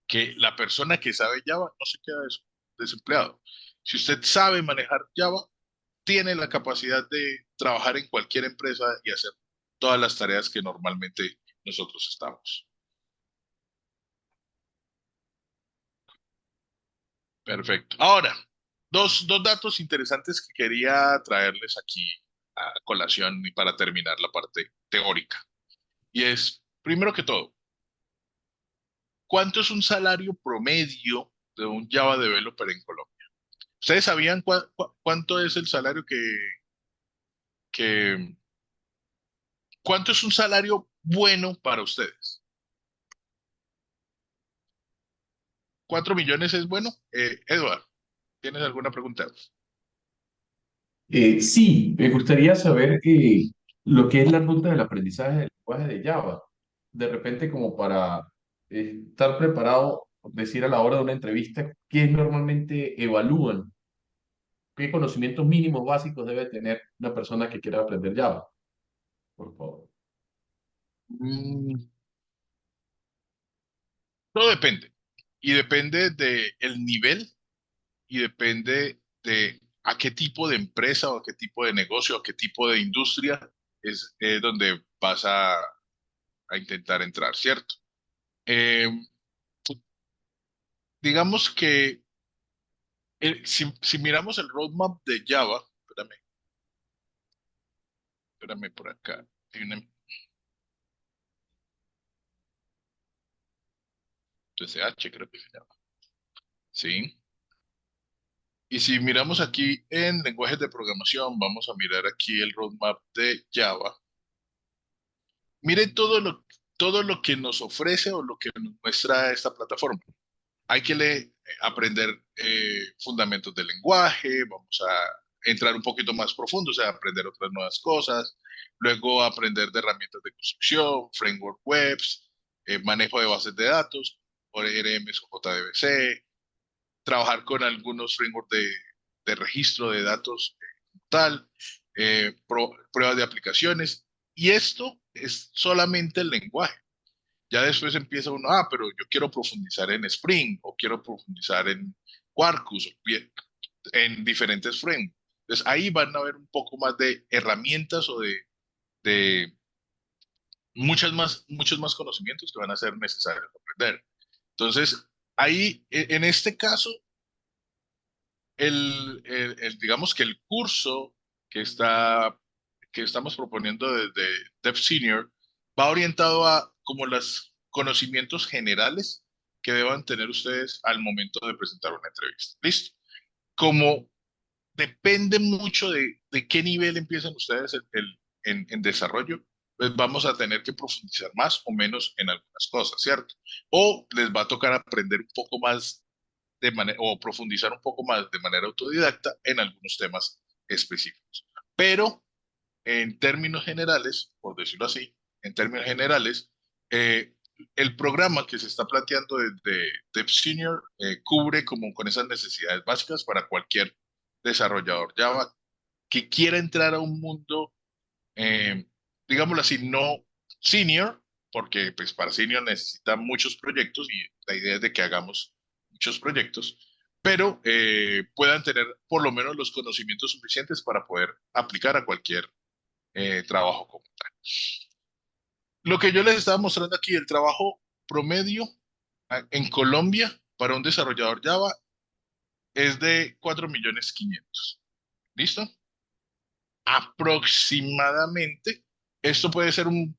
que la persona que sabe Java no se queda desempleado. Si usted sabe manejar Java, tiene la capacidad de trabajar en cualquier empresa y hacer todas las tareas que normalmente nosotros estamos. Perfecto. Ahora, dos datos interesantes que quería traerles aquí a colación y para terminar la parte teórica. Y es, primero que todo, ¿cuánto es un salario promedio de un Java developer en Colombia? ¿Ustedes sabían cuánto es el salario que, cuánto es un salario bueno para ustedes? ¿4 millones es bueno? Edward, ¿tienes alguna pregunta? Sí, me gustaría saber lo que es la ruta del aprendizaje del lenguaje de Java. De repente, como para estar preparado, decir a la hora de una entrevista, ¿qué normalmente evalúan? ¿Qué conocimientos mínimos básicos debe tener una persona que quiera aprender Java? Por favor. Mm, todo depende. Y depende del nivel y depende de a qué tipo de empresa o a qué tipo de negocio o a qué tipo de industria es donde vas a intentar entrar, ¿cierto? Eh, digamos que si miramos el roadmap de Java, espérame por acá, hay una SH creo que se llama, ¿sí? Y si miramos aquí en lenguajes de programación, vamos a mirar aquí el roadmap de Java. Mire todo lo que nos ofrece o lo que nos muestra esta plataforma. Hay que aprender fundamentos del lenguaje, vamos a entrar un poquito más profundo, o sea, aprender otras nuevas cosas, luego aprender de herramientas de construcción, framework webs, manejo de bases de datos, ORMs o JDBC, trabajar con algunos frameworks de registro de datos tal, pruebas de aplicaciones, y esto es solamente el lenguaje. Ya después empieza uno, pero yo quiero profundizar en Spring o quiero profundizar en Quarkus, en diferentes frameworks. Entonces ahí van a ver un poco más de herramientas o de muchos más conocimientos que van a ser necesarios aprender. Entonces, ahí, en este caso, digamos que el curso que que estamos proponiendo desde Dev Senior va orientado a como los conocimientos generales que deban tener ustedes al momento de presentar una entrevista. ¿Listo? Como depende mucho de qué nivel empiezan ustedes en desarrollo, pues vamos a tener que profundizar más o menos en algunas cosas, ¿cierto? O les va a tocar aprender un poco más o profundizar un poco más de manera autodidacta en algunos temas específicos. Pero en términos generales, por decirlo así, en términos generales, eh, el programa que se está planteando desde Dev Senior cubre como con esas necesidades básicas para cualquier desarrollador Java que quiera entrar a un mundo, eh, digámoslo así, no senior, porque pues para senior necesita muchos proyectos y la idea es de que hagamos muchos proyectos, pero puedan tener por lo menos los conocimientos suficientes para poder aplicar a cualquier trabajo como tal. Lo que yo les estaba mostrando aquí, el trabajo promedio en Colombia para un desarrollador Java es de 4.500.000. ¿Listo? Aproximadamente, esto puede ser un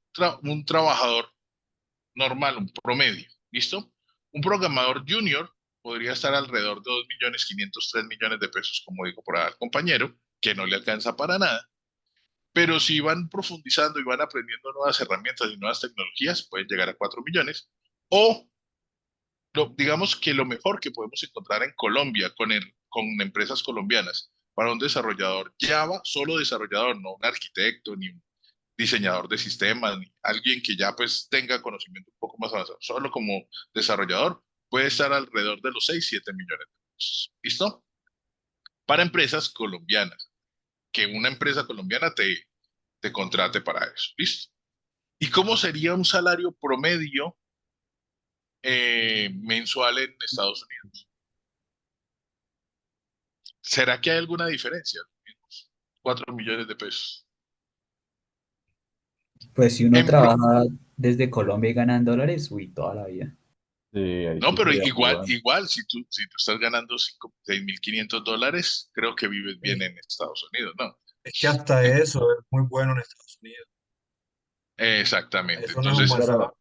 trabajador normal, un promedio. ¿Listo? Un programador junior podría estar alrededor de 2.500.000, 3 millones de pesos, como dijo por ahí el compañero, que no le alcanza para nada. Pero si van profundizando y van aprendiendo nuevas herramientas y nuevas tecnologías, pueden llegar a 4 millones. O digamos que lo mejor que podemos encontrar en Colombia con empresas colombianas para un desarrollador Java, solo desarrollador, no un arquitecto ni un diseñador de sistemas, ni alguien que ya pues tenga conocimiento un poco más avanzado, solo como desarrollador puede estar alrededor de los 6 7 millones de pesos. ¿Listo? Para empresas colombianas, que una empresa colombiana te contrate para eso. ¿Listo? ¿Y cómo sería un salario promedio mensual en Estados Unidos. ¿Será que hay alguna diferencia? 4 millones de pesos. Pues si uno En pro- trabaja desde Colombia y gana en dólares, uy, toda la vida. Sí, ahí no, sí pero sería muy igual, bueno. igual, si tú estás ganando 6.500 dólares, creo que vives bien Es, en Estados Unidos, ¿no? es que hasta En- eso es muy bueno en Estados Unidos. exactamente. Eso no es un Entonces, mal salario.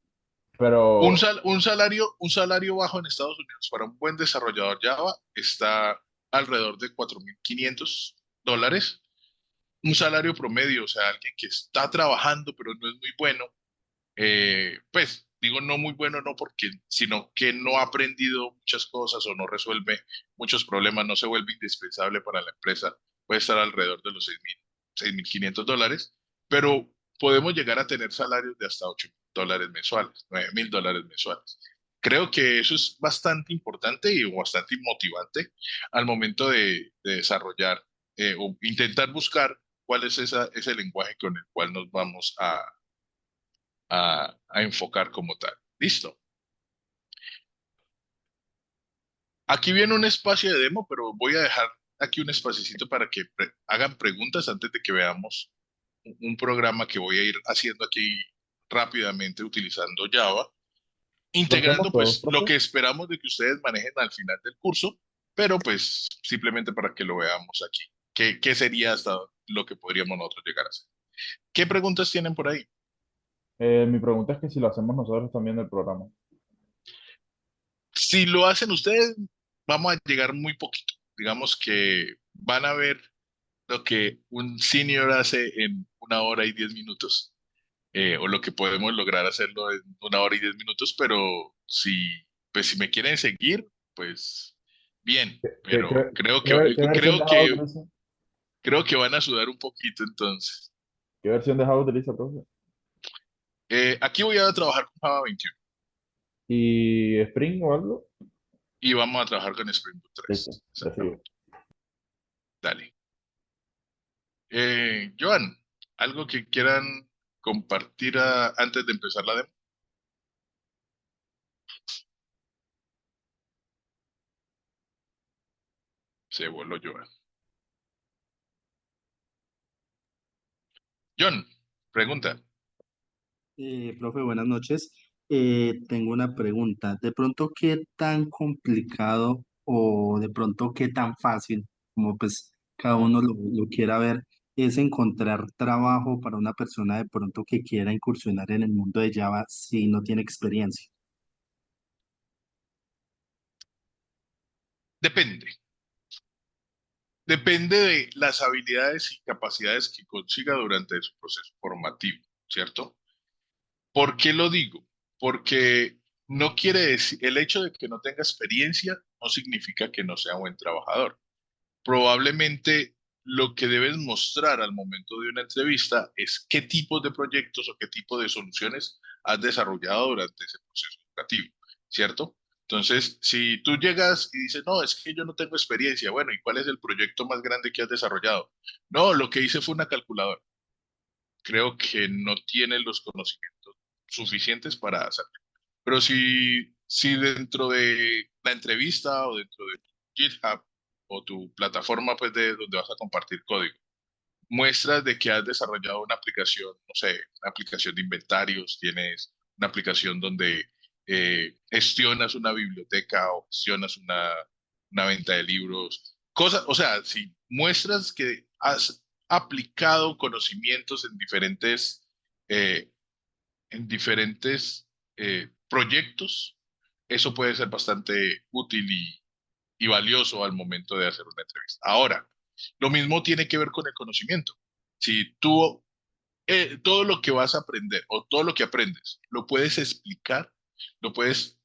Pero, un salario bajo en Estados Unidos para un buen desarrollador Java está alrededor de $4.500. Un salario promedio, o sea, alguien que está trabajando pero no es muy bueno, pues digo no muy bueno, no porque, sino que no ha aprendido muchas cosas o no resuelve muchos problemas, no se vuelve indispensable para la empresa, puede estar alrededor de los 6.500 dólares, pero podemos llegar a tener salarios de hasta $8.000 mensuales, $9.000 mensuales. Creo que eso es bastante importante y bastante motivante al momento de desarrollar o intentar buscar cuál es ese lenguaje con el cual nos vamos a enfocar como tal. Listo. Aquí viene un espacio de demo, pero voy a dejar aquí un espacito para que hagan preguntas antes de que veamos un programa que voy a ir haciendo aquí rápidamente utilizando Java, lo hacemos integrando todos, pues lo profe. que esperamos de que ustedes manejen al final del curso, pero pues simplemente para que lo veamos aquí. ¿Qué sería hasta lo que podríamos nosotros llegar a hacer? ¿Qué preguntas tienen por ahí? Mi pregunta es que si lo hacemos nosotros también del programa. Si lo hacen ustedes, vamos a llegar muy poquito. Digamos que van a ver lo que un senior hace en 1 hora y 10 minutos, o lo que podemos lograr hacerlo en 1 hora y 10 minutos, pero pues si me quieren seguir, pues bien, ¿Qué, qué, pero qué- qué versión de Java utiliza? creo que van a sudar un poquito entonces. ¿Qué versión de Java utiliza, profe? Aquí voy a trabajar con Java 21 ¿Y Spring o algo? y vamos a trabajar con Spring Boot Listo, 3. recibo. Exactamente. Dale. Joan, ¿algo que quieran compartir antes de empezar la demo? Se voló Joan. John, pregunta. Profe, buenas noches. Tengo una pregunta. De pronto, ¿qué tan complicado o de pronto qué tan fácil, como pues cada uno lo quiera ver, es encontrar trabajo para una persona de pronto que quiera incursionar en el mundo de Java si no tiene experiencia? Depende. Depende de las habilidades y capacidades que consiga durante su proceso formativo, ¿cierto? ¿Por qué lo digo? Porque no quiere decir, el hecho de que no tenga experiencia no significa que no sea buen trabajador. Probablemente lo que debes mostrar al momento de una entrevista es qué tipos de proyectos o qué tipo de soluciones has desarrollado durante ese proceso educativo, ¿cierto? Entonces, si tú llegas y dices, no, es que yo no tengo experiencia, bueno, ¿y cuál es el proyecto más grande que has desarrollado? No, lo que hice fue una calculadora. Creo que no tiene los conocimientos suficientes para hacerlo. Pero si dentro de la entrevista o dentro de GitHub o tu plataforma pues de donde vas a compartir código, muestras de que has desarrollado una aplicación, no sé, una aplicación de inventarios, tienes una aplicación donde gestionas una biblioteca o gestionas una venta de libros, cosas, o sea, si muestras que has aplicado conocimientos eh, en diferentes proyectos, eso puede ser bastante útil y valioso al momento de hacer una entrevista. Ahora, lo mismo tiene que ver con el conocimiento. Si tú todo lo que vas a aprender o todo lo que aprendes lo puedes explicar, lo puedes,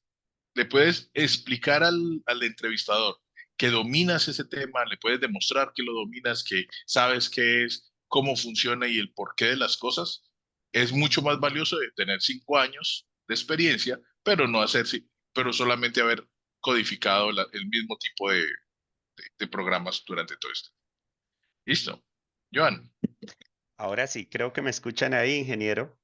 le puedes explicar al entrevistador que dominas ese tema, le puedes demostrar que lo dominas, que sabes qué es, cómo funciona y el porqué de las cosas, es mucho más valioso de tener 5 años de experiencia, pero no hacer, pero solamente haber codificado el mismo tipo de programas durante todo esto. Listo. Joan, Ahora sí, creo que me escuchan ahí, ingeniero.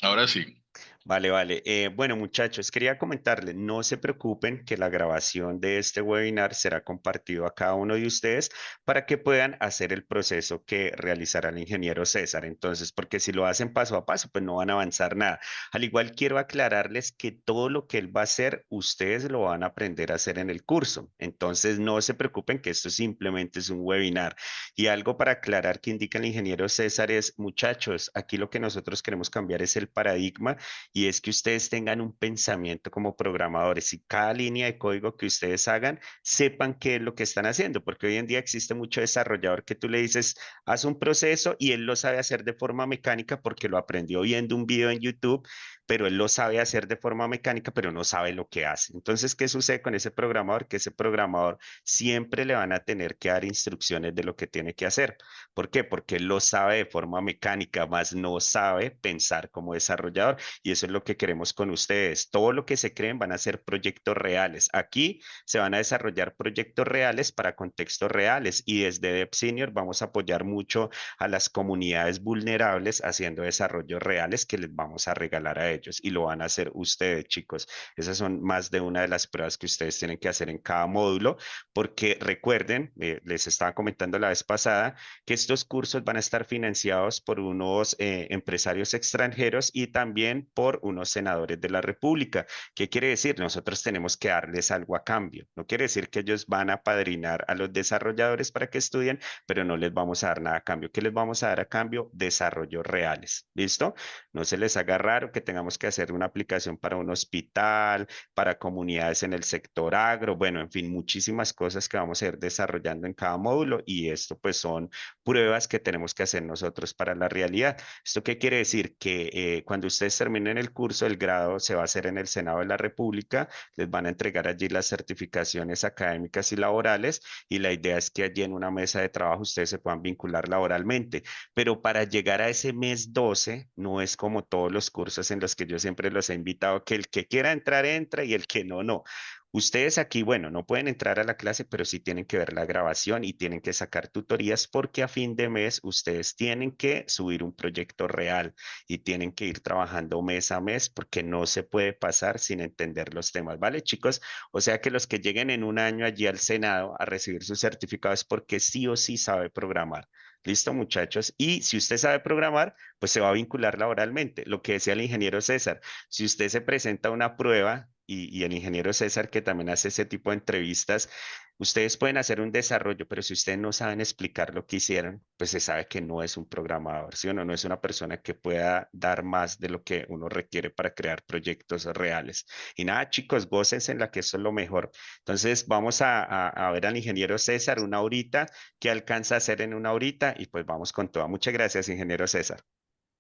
ahora sí. Vale, vale. Bueno, muchachos, quería comentarles, no se preocupen que la grabación de este webinar será compartido a cada uno de ustedes para que puedan hacer el proceso que realizará el ingeniero César. Entonces, porque si lo hacen paso a paso, pues no van a avanzar nada. Al igual, quiero aclararles que todo lo que él va a hacer, ustedes lo van a aprender a hacer en el curso. Entonces, no se preocupen que esto simplemente es un webinar. Y algo para aclarar que indica el ingeniero César es, muchachos, aquí lo que nosotros queremos cambiar es el paradigma y es que ustedes tengan un pensamiento como programadores y cada línea de código que ustedes hagan, sepan qué es lo que están haciendo, porque hoy en día existe mucho desarrollador que tú le dices, haz un proceso y él lo sabe hacer de forma mecánica porque lo aprendió viendo un video en YouTube, pero él lo sabe hacer de forma mecánica, pero no sabe lo que hace. Entonces, ¿qué sucede con ese programador? Que ese programador siempre le van a tener que dar instrucciones de lo que tiene que hacer. ¿Por qué? Porque él lo sabe de forma mecánica, más no sabe pensar como desarrollador. Y eso es lo que queremos con ustedes. Todo lo que se creen van a ser proyectos reales. Aquí se van a desarrollar proyectos reales para contextos reales y desde Dev Senior vamos a apoyar mucho a las comunidades vulnerables haciendo desarrollos reales que les vamos a regalar a ellos y lo van a hacer ustedes, chicos. Esas son más de una de las pruebas que ustedes tienen que hacer en cada módulo, porque recuerden, les estaba comentando la vez pasada, que estos cursos van a estar financiados por unos empresarios extranjeros y también por unos senadores de la República. ¿Qué quiere decir? Nosotros tenemos que darles algo a cambio. No quiere decir que ellos van a padrinar a los desarrolladores para que estudien, pero no les vamos a dar nada a cambio. ¿Qué les vamos a dar a cambio? Desarrollos reales. ¿Listo? No se les haga raro que tengamos que hacer una aplicación para un hospital, para comunidades en el sector agro, bueno, en fin, muchísimas cosas que vamos a ir desarrollando en cada módulo y esto pues son pruebas que tenemos que hacer nosotros para la realidad. ¿Esto qué quiere decir? Que cuando ustedes terminen el curso, el grado se va a hacer en el Senado de la República, les van a entregar allí las certificaciones académicas y laborales y la idea es que allí en una mesa de trabajo ustedes se puedan vincular laboralmente. Pero para llegar a ese mes 12, no es como todos los cursos en los que yo siempre los he invitado, que el que quiera entrar entra y el que no, no. Ustedes aquí, bueno, no pueden entrar a la clase, pero sí tienen que ver la grabación y tienen que sacar tutorías porque a fin de mes ustedes tienen que subir un proyecto real y tienen que ir trabajando mes a mes porque no se puede pasar sin entender los temas, ¿vale, chicos? O sea que los que lleguen en un año allí al Senado a recibir sus certificados porque sí o sí sabe programar. Listo, muchachos. Y si usted sabe programar, pues se va a vincular laboralmente. Lo que decía el ingeniero César, si usted se presenta a una prueba y el ingeniero César, que también hace ese tipo de entrevistas, ustedes pueden hacer un desarrollo, pero si ustedes no saben explicar lo que hicieron, pues se sabe que no es un programador, ¿sí o no? No es una persona que pueda dar más de lo que uno requiere para crear proyectos reales. Y nada, chicos, gócense en la que eso es lo mejor. Entonces, vamos a ver al ingeniero César una horita, qué alcanza a hacer en una horita y pues vamos con toda. Muchas gracias, ingeniero César.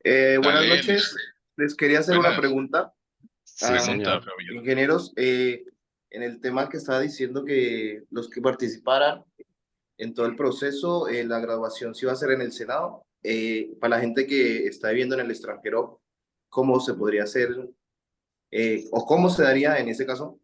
Buenas Dale, listo. noches. Les quería hacer una Buenas. pregunta. Sí, Pregunta, señor. Fabián. Ingenieros, en el tema que estaba diciendo que los que participaran en todo el proceso, la graduación se iba a hacer en el Senado. Para la gente que está viviendo en el extranjero, ¿cómo se podría hacer o cómo se daría en ese caso?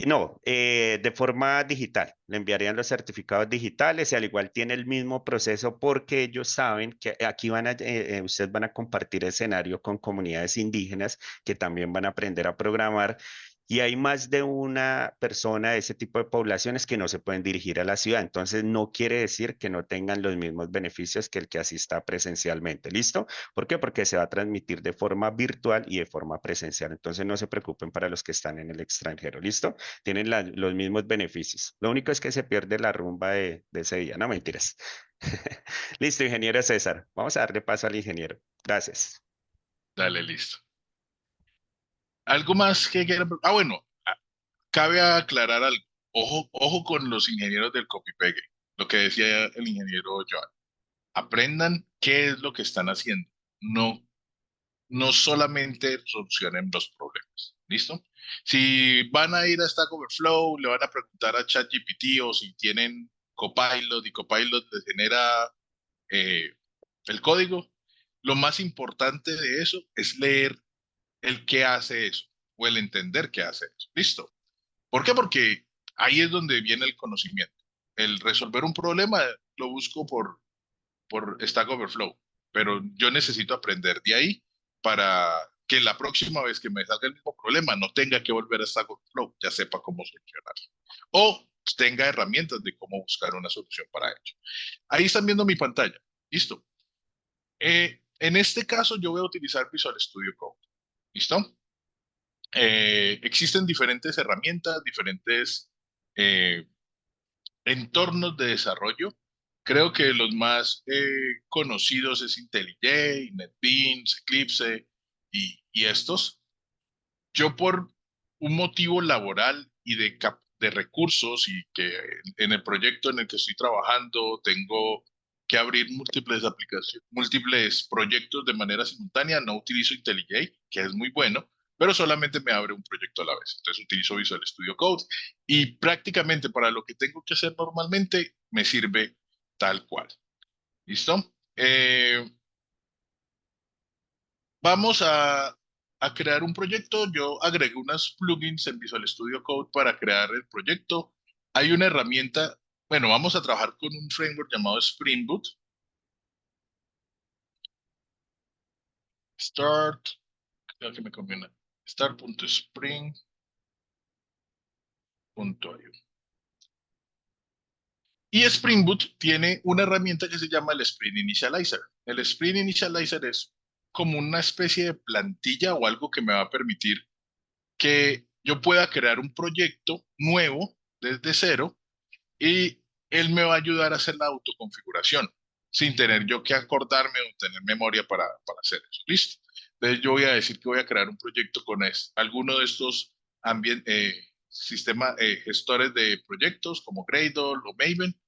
No, de forma digital. Le enviarían los certificados digitales y al igual tiene el mismo proceso porque ellos saben que aquí ustedes van a compartir escenario con comunidades indígenas que también van a aprender a programar. Y hay más de una persona de ese tipo de poblaciones que no se pueden dirigir a la ciudad. Entonces, no quiere decir que no tengan los mismos beneficios que el que asista presencialmente. ¿Listo? ¿Por qué? Porque se va a transmitir de forma virtual y de forma presencial. Entonces, no se preocupen para los que están en el extranjero. ¿Listo? Tienen los mismos beneficios. Lo único es que se pierde la rumba de ese día. No mentiras. Listo, ingeniero César. Vamos a darle paso al ingeniero. Gracias. Dale, listo. ¿Algo más que quieran? Bueno, cabe aclarar algo. Ojo, ojo con los ingenieros del copy-pegue. Lo que decía el ingeniero Joan. Aprendan qué es lo que están haciendo. No, no solamente solucionen los problemas. ¿Listo? Si van a ir a Stack Overflow, le van a preguntar a ChatGPT o si tienen Copilot y Copilot les genera eh, el código, lo más importante de eso es leer el qué hace eso o el entender qué hace eso. ¿Listo? ¿Por qué? Porque ahí es donde viene el conocimiento. El resolver un problema lo busco por Stack Overflow, pero yo necesito aprender de ahí para que la próxima vez que me salga el mismo problema no tenga que volver a Stack Overflow, ya sepa cómo solucionarlo. O tenga herramientas de cómo buscar una solución para ello. Ahí están viendo mi pantalla. Listo. En este caso yo voy a utilizar Visual Studio Code. ¿Listo? Existen diferentes herramientas, diferentes entornos de desarrollo. Creo que los más conocidos es IntelliJ, NetBeans, Eclipse y estos. Yo por un motivo laboral y de recursos y que en el proyecto en el que estoy trabajando tengo que abrir múltiples aplicaciones, múltiples proyectos de manera simultánea, no utilizo IntelliJ, que es muy bueno, pero solamente me abre un proyecto a la vez. Entonces utilizo Visual Studio Code y prácticamente para lo que tengo que hacer normalmente me sirve tal cual. ¿Listo? Vamos a crear un proyecto. Yo agregué unos plugins en Visual Studio Code para crear el proyecto. Hay una herramienta, bueno, vamos a trabajar con un framework llamado Spring Boot. Start, creo que me conviene. Start.spring.io. Y Spring Boot tiene una herramienta que se llama el Spring Initializer. El Spring Initializer es como una especie de plantilla o algo que me va a permitir que yo pueda crear un proyecto nuevo desde cero y él me va a ayudar a hacer la autoconfiguración sin tener yo que acordarme o tener memoria para hacer eso. Listo. Entonces yo voy a decir que voy a crear un proyecto con alguno de estos gestores de proyectos como Gradle o Maven.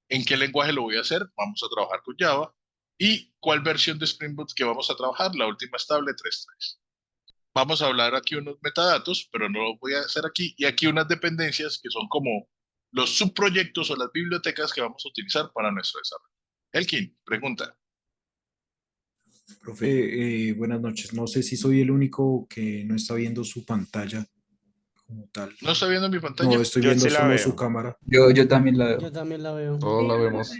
¿En qué lenguaje lo voy a hacer? Vamos a trabajar con Java. ¿Y cuál versión de Spring Boot que vamos a trabajar? La última estable 3.3. Vamos a hablar aquí unos metadatos, pero no lo voy a hacer aquí. Y aquí unas dependencias que son como los subproyectos o las bibliotecas que vamos a utilizar para nuestro desarrollo. Elkin, pregunta. Profe, buenas noches. No sé si soy el único que no está viendo su pantalla como tal. ¿No está viendo mi pantalla? No, estoy Yo viendo sí la solo su veo. cámara. Yo también la Yo veo. también la veo. Todos la vemos.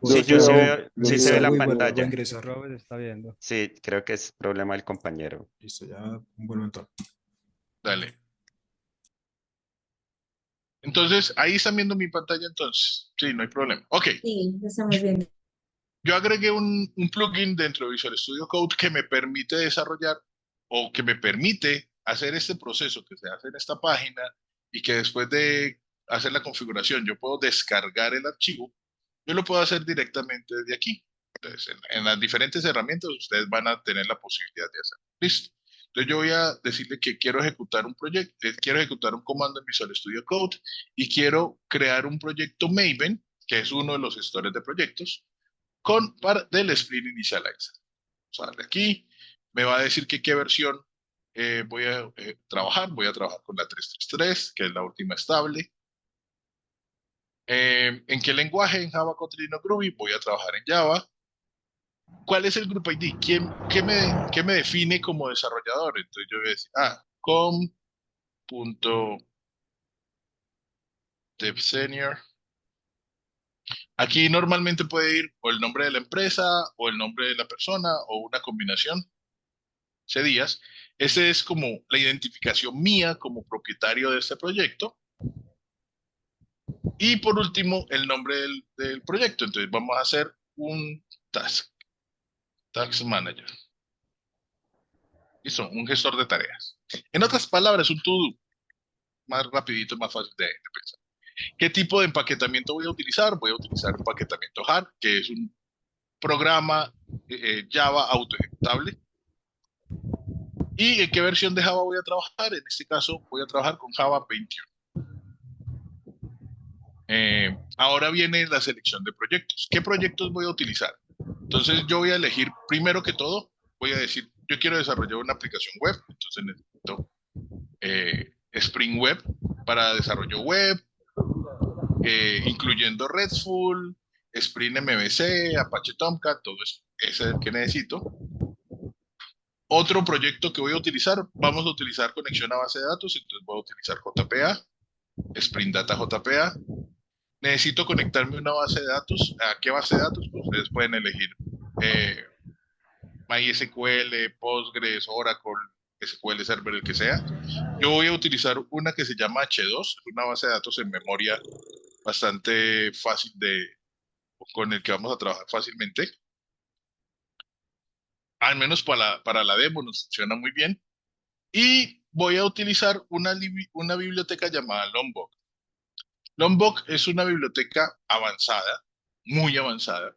Sí, yo sí veo, Me sí se ve la salgo y vuelvo a pantalla. ingresar. Robert está viendo. Sí, creo que es problema del compañero. Listo, ya vuelvo a entrar. Dale. Entonces, ahí están viendo mi pantalla entonces. Sí, no hay problema. Ok. Sí, lo estamos viendo. Yo agregué un plugin dentro de Visual Studio Code que me permite desarrollar o que me permite hacer este proceso que se hace en esta página y que después de hacer la configuración yo puedo descargar el archivo. Yo lo puedo hacer directamente desde aquí. Entonces, en las diferentes herramientas ustedes van a tener la posibilidad de hacerlo. Listo. Entonces yo voy a decirle que quiero ejecutar un proyecto, quiero ejecutar un comando en Visual Studio Code y quiero crear un proyecto Maven, que es uno de los gestores de proyectos, del Spring Initializer. Vamos a darle aquí. Me va a decir que qué versión voy a trabajar. Voy a trabajar con la 3.3.3, que es la última estable. ¿En qué lenguaje? En Java, Kotlin o Groovy. Voy a trabajar en Java. ¿Cuál es el Group ID? ¿Qué me define como desarrollador? Entonces yo voy a decir, com.devsenior. Aquí normalmente puede ir o el nombre de la empresa o el nombre de la persona o una combinación. Díaz. Esa es como la identificación mía como propietario de este proyecto. Y por último, el nombre del proyecto. Entonces vamos a hacer un task manager. Listo, un gestor de tareas. En otras palabras, un to-do. Más rapidito, más fácil de pensar. ¿Qué tipo de empaquetamiento voy a utilizar? Voy a utilizar empaquetamiento HAR, que es un programa Java autoejecutable. ¿Y en qué versión de Java voy a trabajar? En este caso voy a trabajar con Java 21. Ahora viene la selección de proyectos. ¿Qué proyectos voy a utilizar? Entonces yo voy a elegir, primero que todo, voy a decir, yo quiero desarrollar una aplicación web, entonces necesito Spring Web para desarrollo web, incluyendo RESTful, Spring MVC, Apache Tomcat, todo eso. Ese es el que necesito. Otro proyecto que voy a utilizar, vamos a utilizar conexión a base de datos, entonces voy a utilizar JPA, Spring Data JPA. Necesito conectarme a una base de datos. ¿A qué base de datos? Pues ustedes pueden elegir MySQL, Postgres, Oracle, SQL Server, el que sea. Yo voy a utilizar una que se llama H2, una base de datos en memoria bastante fácil con el que vamos a trabajar fácilmente. Al menos para la demo nos funciona muy bien. Y voy a utilizar una biblioteca llamada Lombok. Lombok es una biblioteca avanzada, muy avanzada,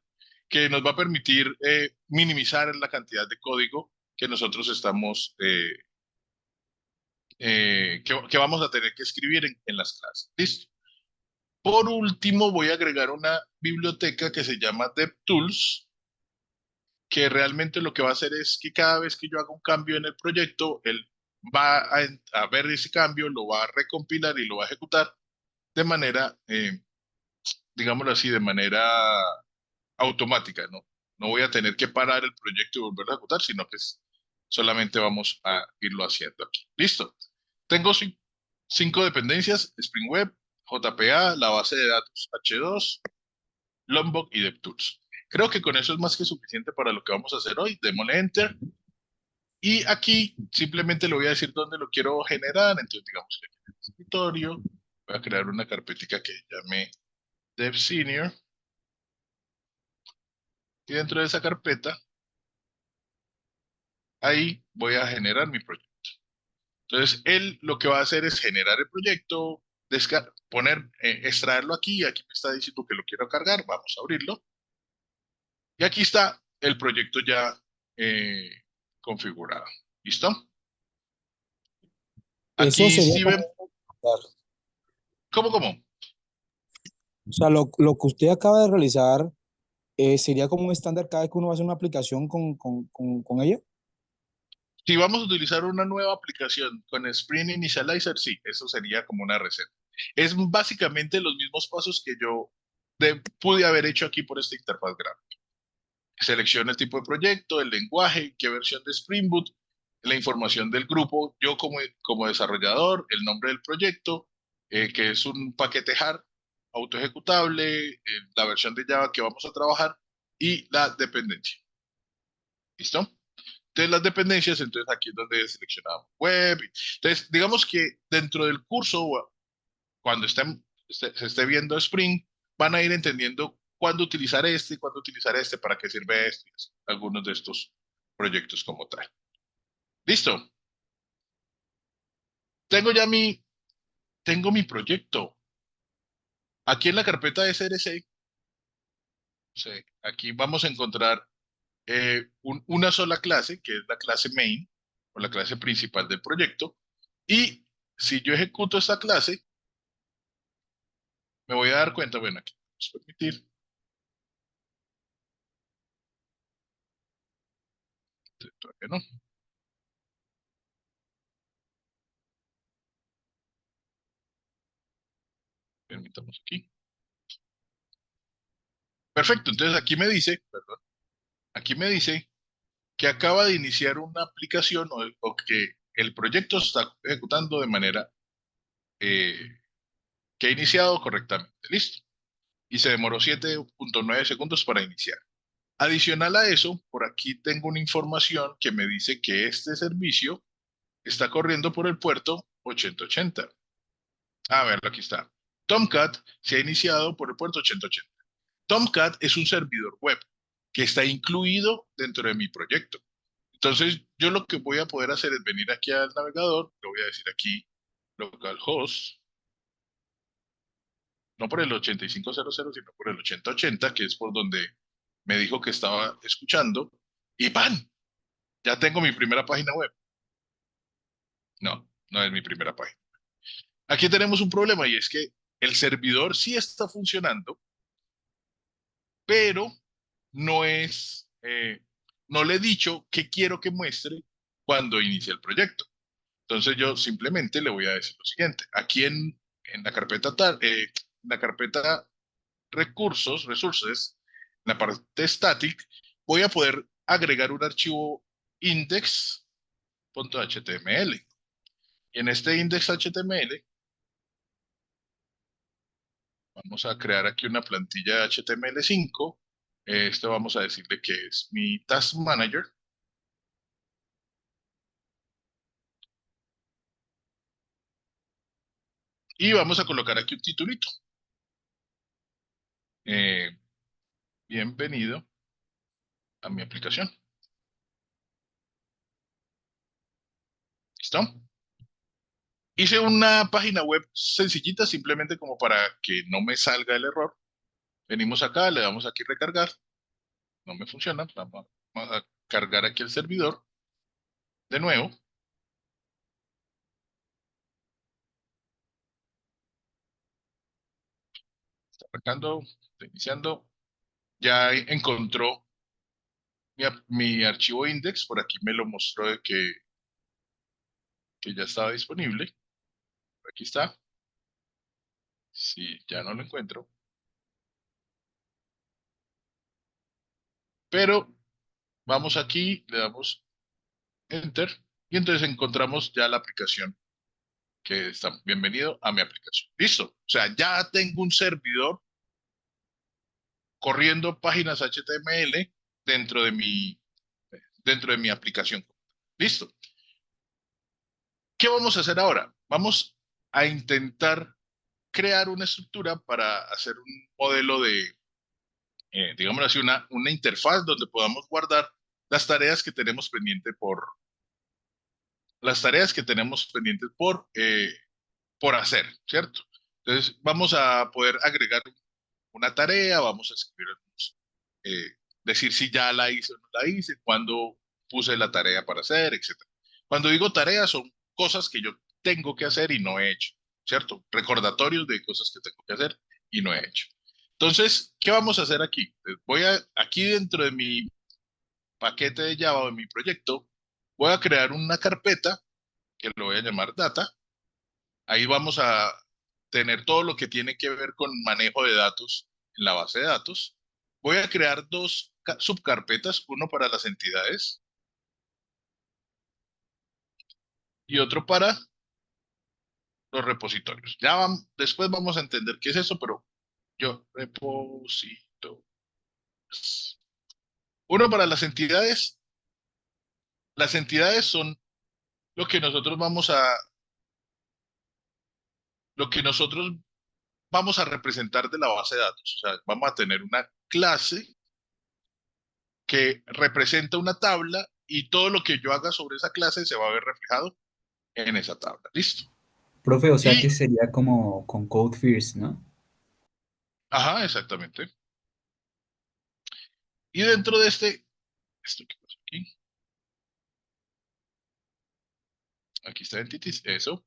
que nos va a permitir minimizar la cantidad de código que nosotros estamos, que vamos a tener que escribir en las clases. ¿Listo? Por último, voy a agregar una biblioteca que se llama DevTools, que realmente lo que va a hacer es que cada vez que yo haga un cambio en el proyecto, él va a ver ese cambio, lo va a recompilar y lo va a ejecutar de manera, digámoslo así, de manera automática, ¿no? No voy a tener que parar el proyecto y volverlo a ejecutar, sino que solamente vamos a irlo haciendo aquí. Listo. Tengo 5 dependencias: Spring Web, JPA, la base de datos H2, Lombok y DevTools. Creo que con eso es más que suficiente para lo que vamos a hacer hoy. Démosle Enter. Y aquí simplemente le voy a decir dónde lo quiero generar. Entonces, digamos que en el escritorio voy a crear una carpetica que llame Dev Senior. Y dentro de esa carpeta, ahí voy a generar mi proyecto. Entonces, él lo que va a hacer es generar el proyecto, extraerlo aquí. Aquí me está diciendo que lo quiero cargar. Vamos a abrirlo. Y aquí está el proyecto ya configurado. ¿Listo? Eso Aquí sería sí como ven. un estándar. ¿Cómo? O sea, lo que usted acaba de realizar sería como un estándar cada vez que uno va a hacer una aplicación con ella. Si vamos a utilizar una nueva aplicación con Spring Initializer, sí, eso sería como una receta. Es básicamente los mismos pasos que yo pude haber hecho aquí por esta interfaz gráfica. Selecciona el tipo de proyecto, el lenguaje, qué versión de Spring Boot, la información del grupo, yo como desarrollador, el nombre del proyecto, que es un paquete JAR autoejecutable, la versión de Java que vamos a trabajar y la dependencia. ¿Listo? Entonces las dependencias, entonces aquí es donde seleccionamos web. Entonces, digamos que dentro del curso, cuando se esté viendo Spring, van a ir entendiendo cuándo utilizar este y cuándo utilizar este, para qué sirve este, algunos de estos proyectos como tal. Listo. Tengo mi proyecto. Aquí en la carpeta de SRC, sí, aquí vamos a encontrar una sola clase, que es la clase main, o la clase principal del proyecto. Y si yo ejecuto esta clase, me voy a dar cuenta, bueno, aquí vamos a permitir. Todavía no. Permitamos aquí. Perfecto, entonces aquí me dice que acaba de iniciar una aplicación o que el proyecto está ejecutando de manera que ha iniciado correctamente. Listo. Y se demoró 7.9 segundos para iniciar. Adicional a eso, por aquí tengo una información que me dice que este servicio está corriendo por el puerto 8080. A ver, aquí está. Tomcat se ha iniciado por el puerto 8080. Tomcat es un servidor web que está incluido dentro de mi proyecto. Entonces, yo lo que voy a poder hacer es venir aquí al navegador, le voy a decir aquí localhost, no por el 8500, sino por el 8080, que es por donde me dijo que estaba escuchando, y ¡pam! Ya tengo mi primera página web. No, no es mi primera página. Aquí tenemos un problema y es que el servidor sí está funcionando, pero no no le he dicho qué quiero que muestre cuando inicie el proyecto. Entonces yo simplemente le voy a decir lo siguiente. Aquí en la carpeta resources, en la parte static, voy a poder agregar un archivo index.html. Y en este index.html vamos a crear aquí una plantilla de HTML5. Esto vamos a decirle que es mi Task Manager. Y vamos a colocar aquí un titulito. Bienvenido a mi aplicación. ¿Listo? Hice una página web sencillita, simplemente como para que no me salga el error. Venimos acá, le damos aquí recargar. No me funciona. Vamos a cargar aquí el servidor. De nuevo. Está arrancando, está iniciando. Ya encontró mi archivo index. Por aquí me lo mostró de que ya estaba disponible. Aquí está. Si ya no lo encuentro. Pero vamos aquí, le damos Enter. Y entonces encontramos ya la aplicación que está. Bienvenido a mi aplicación. Listo. O sea, ya tengo un servidor corriendo páginas HTML dentro de mi aplicación. Listo. ¿Qué vamos a hacer ahora? Vamos a intentar crear una estructura para hacer un modelo de, digámoslo así, una interfaz donde podamos guardar las tareas que tenemos por hacer, ¿cierto? Entonces, vamos a poder agregar una tarea, vamos a escribir, decir si ya la hice o no la hice, cuándo puse la tarea para hacer, etcétera. Cuando digo tareas, son cosas que yo tengo que hacer y no he hecho, ¿cierto? Recordatorios de cosas que tengo que hacer y no he hecho. Entonces, ¿qué vamos a hacer aquí? Aquí dentro de mi paquete de Java o de mi proyecto, voy a crear una carpeta que lo voy a llamar data. Ahí vamos a tener todo lo que tiene que ver con manejo de datos en la base de datos. Voy a crear dos subcarpetas, uno para las entidades y otro para los repositorios. Después vamos a entender qué es eso, pero repositorios. Uno para las entidades. Las entidades son lo que nosotros vamos a representar de la base de datos. O sea, vamos a tener una clase que representa una tabla y todo lo que yo haga sobre esa clase se va a ver reflejado en esa tabla. ¿Listo? Profe, o sea Y, que sería como con Code First, ¿no? ajá, exactamente. Y dentro de esto que pasó aquí está Entities, eso.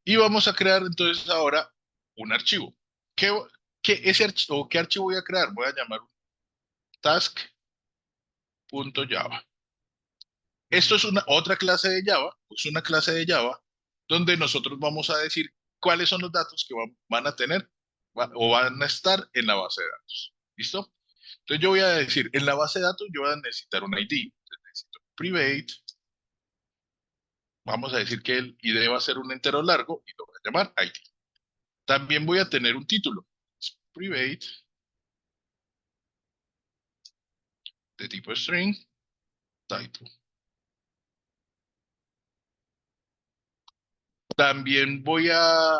Y vamos a crear entonces ahora un archivo. ¿Qué archivo voy a crear? Voy a llamar task.java. Esto es otra clase de Java, es una clase de Java donde nosotros vamos a decir cuáles son los datos que van a tener o van a estar en la base de datos. ¿Listo? Entonces yo voy a decir, en la base de datos yo voy a necesitar un ID. Necesito private. Vamos a decir que el ID va a ser un entero largo y lo voy a llamar ID. También voy a tener un título. Private de tipo string, title. También voy a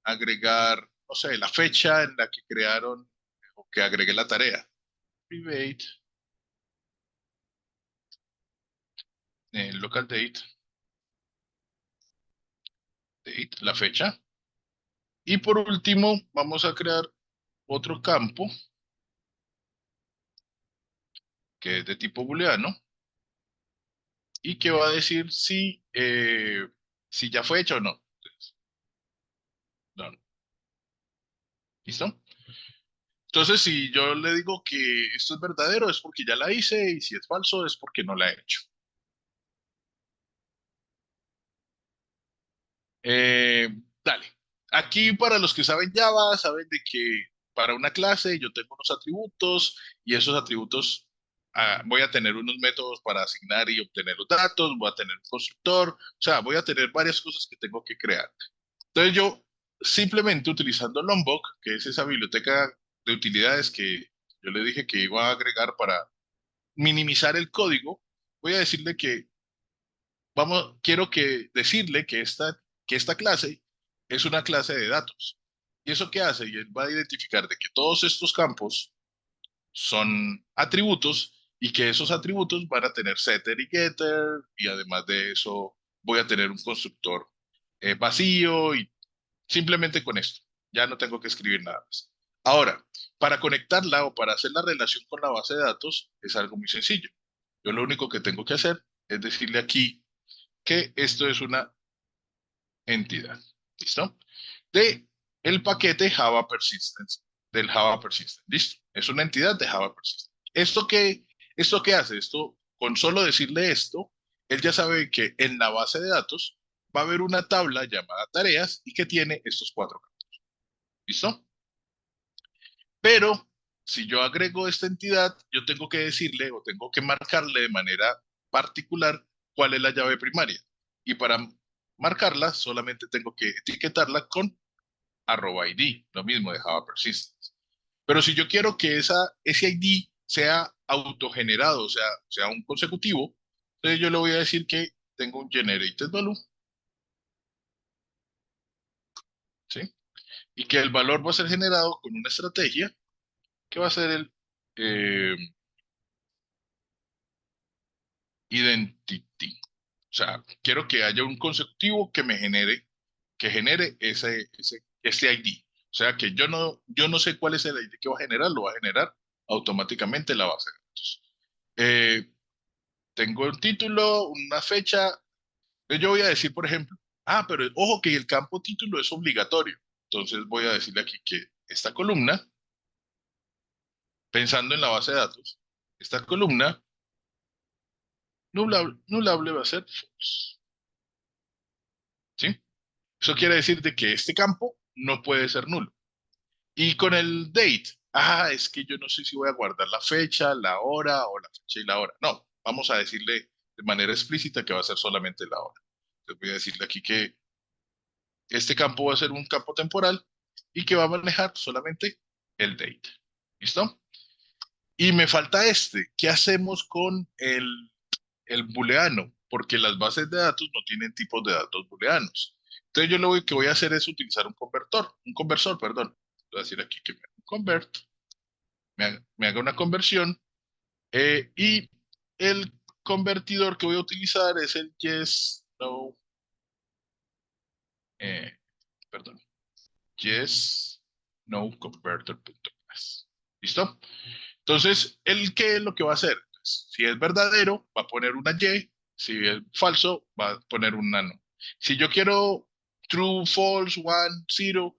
agregar, no sé, la fecha en la que crearon o que agregué la tarea. Private, local date, la fecha. Y por último, vamos a crear otro campo que es de tipo booleano y que va a decir si ya fue hecho o no. No. ¿Listo? Entonces, si yo le digo que esto es verdadero, es porque ya la hice, y si es falso, es porque no la he hecho. Dale. Aquí para los que saben Java, saben de que para una clase yo tengo unos atributos y esos atributos voy a tener unos métodos para asignar y obtener los datos, voy a tener un constructor, o sea, voy a tener varias cosas que tengo que crear. Entonces yo simplemente utilizando Lombok, que es esa biblioteca de utilidades que yo le dije que iba a agregar para minimizar el código, voy a decirle que quiero decirle que esta clase es una clase de datos. ¿Y eso qué hace? Y él va a identificar de que todos estos campos son atributos y que esos atributos van a tener setter y getter, y además de eso voy a tener un constructor vacío, y simplemente con esto. Ya no tengo que escribir nada más. Ahora, para conectarla o para hacer la relación con la base de datos es algo muy sencillo. Yo lo único que tengo que hacer es decirle aquí que esto es una entidad. ¿Listo? De el paquete Java Persistence, del Java Persistence. ¿Listo? Es una entidad de Java Persistence. ¿Esto qué hace? Esto, con solo decirle esto, él ya sabe que en la base de datos va a haber una tabla llamada tareas y que tiene estos 4 campos. ¿Listo? Pero si yo agrego esta entidad, yo tengo que decirle o tengo que marcarle de manera particular cuál es la llave primaria. Y para marcarla, solamente tengo que etiquetarla con @id, lo mismo de Java Persistence. Pero si yo quiero que ese ID sea autogenerado, o sea un consecutivo, entonces yo le voy a decir que tengo un generated value, ¿sí? Y que el valor va a ser generado con una estrategia que va a ser el identity. O sea, quiero que haya un consecutivo que genere ese ID. O sea, que yo no sé cuál es el ID que va a generar, lo va a generar automáticamente la base de datos. Tengo un título, una fecha. Entonces yo voy a decir, por ejemplo, pero ojo que el campo título es obligatorio. Entonces voy a decirle aquí que esta columna, pensando en la base de datos, esta columna nullable va a ser false. ¿Sí? Eso quiere decir de que este campo no puede ser nulo. Y con el date, es que yo no sé si voy a guardar la fecha, la hora o la fecha y la hora. No, vamos a decirle de manera explícita que va a ser solamente la hora. Entonces voy a decirle aquí que este campo va a ser un campo temporal y que va a manejar solamente el date. ¿Listo? Y me falta este. ¿Qué hacemos con el booleano? Porque las bases de datos no tienen tipos de datos booleanos. Entonces yo lo que voy a hacer es utilizar un conversor, perdón. Voy a decir aquí que me haga un convert, me haga una conversión, y el convertidor que voy a utilizar es el yes, no, perdón, yes, no converter.class. ¿Listo? Entonces, ¿qué es lo que va a hacer? Pues, si es verdadero, va a poner una Y. Si es falso, va a poner un no. Si yo quiero true, false, one, zero,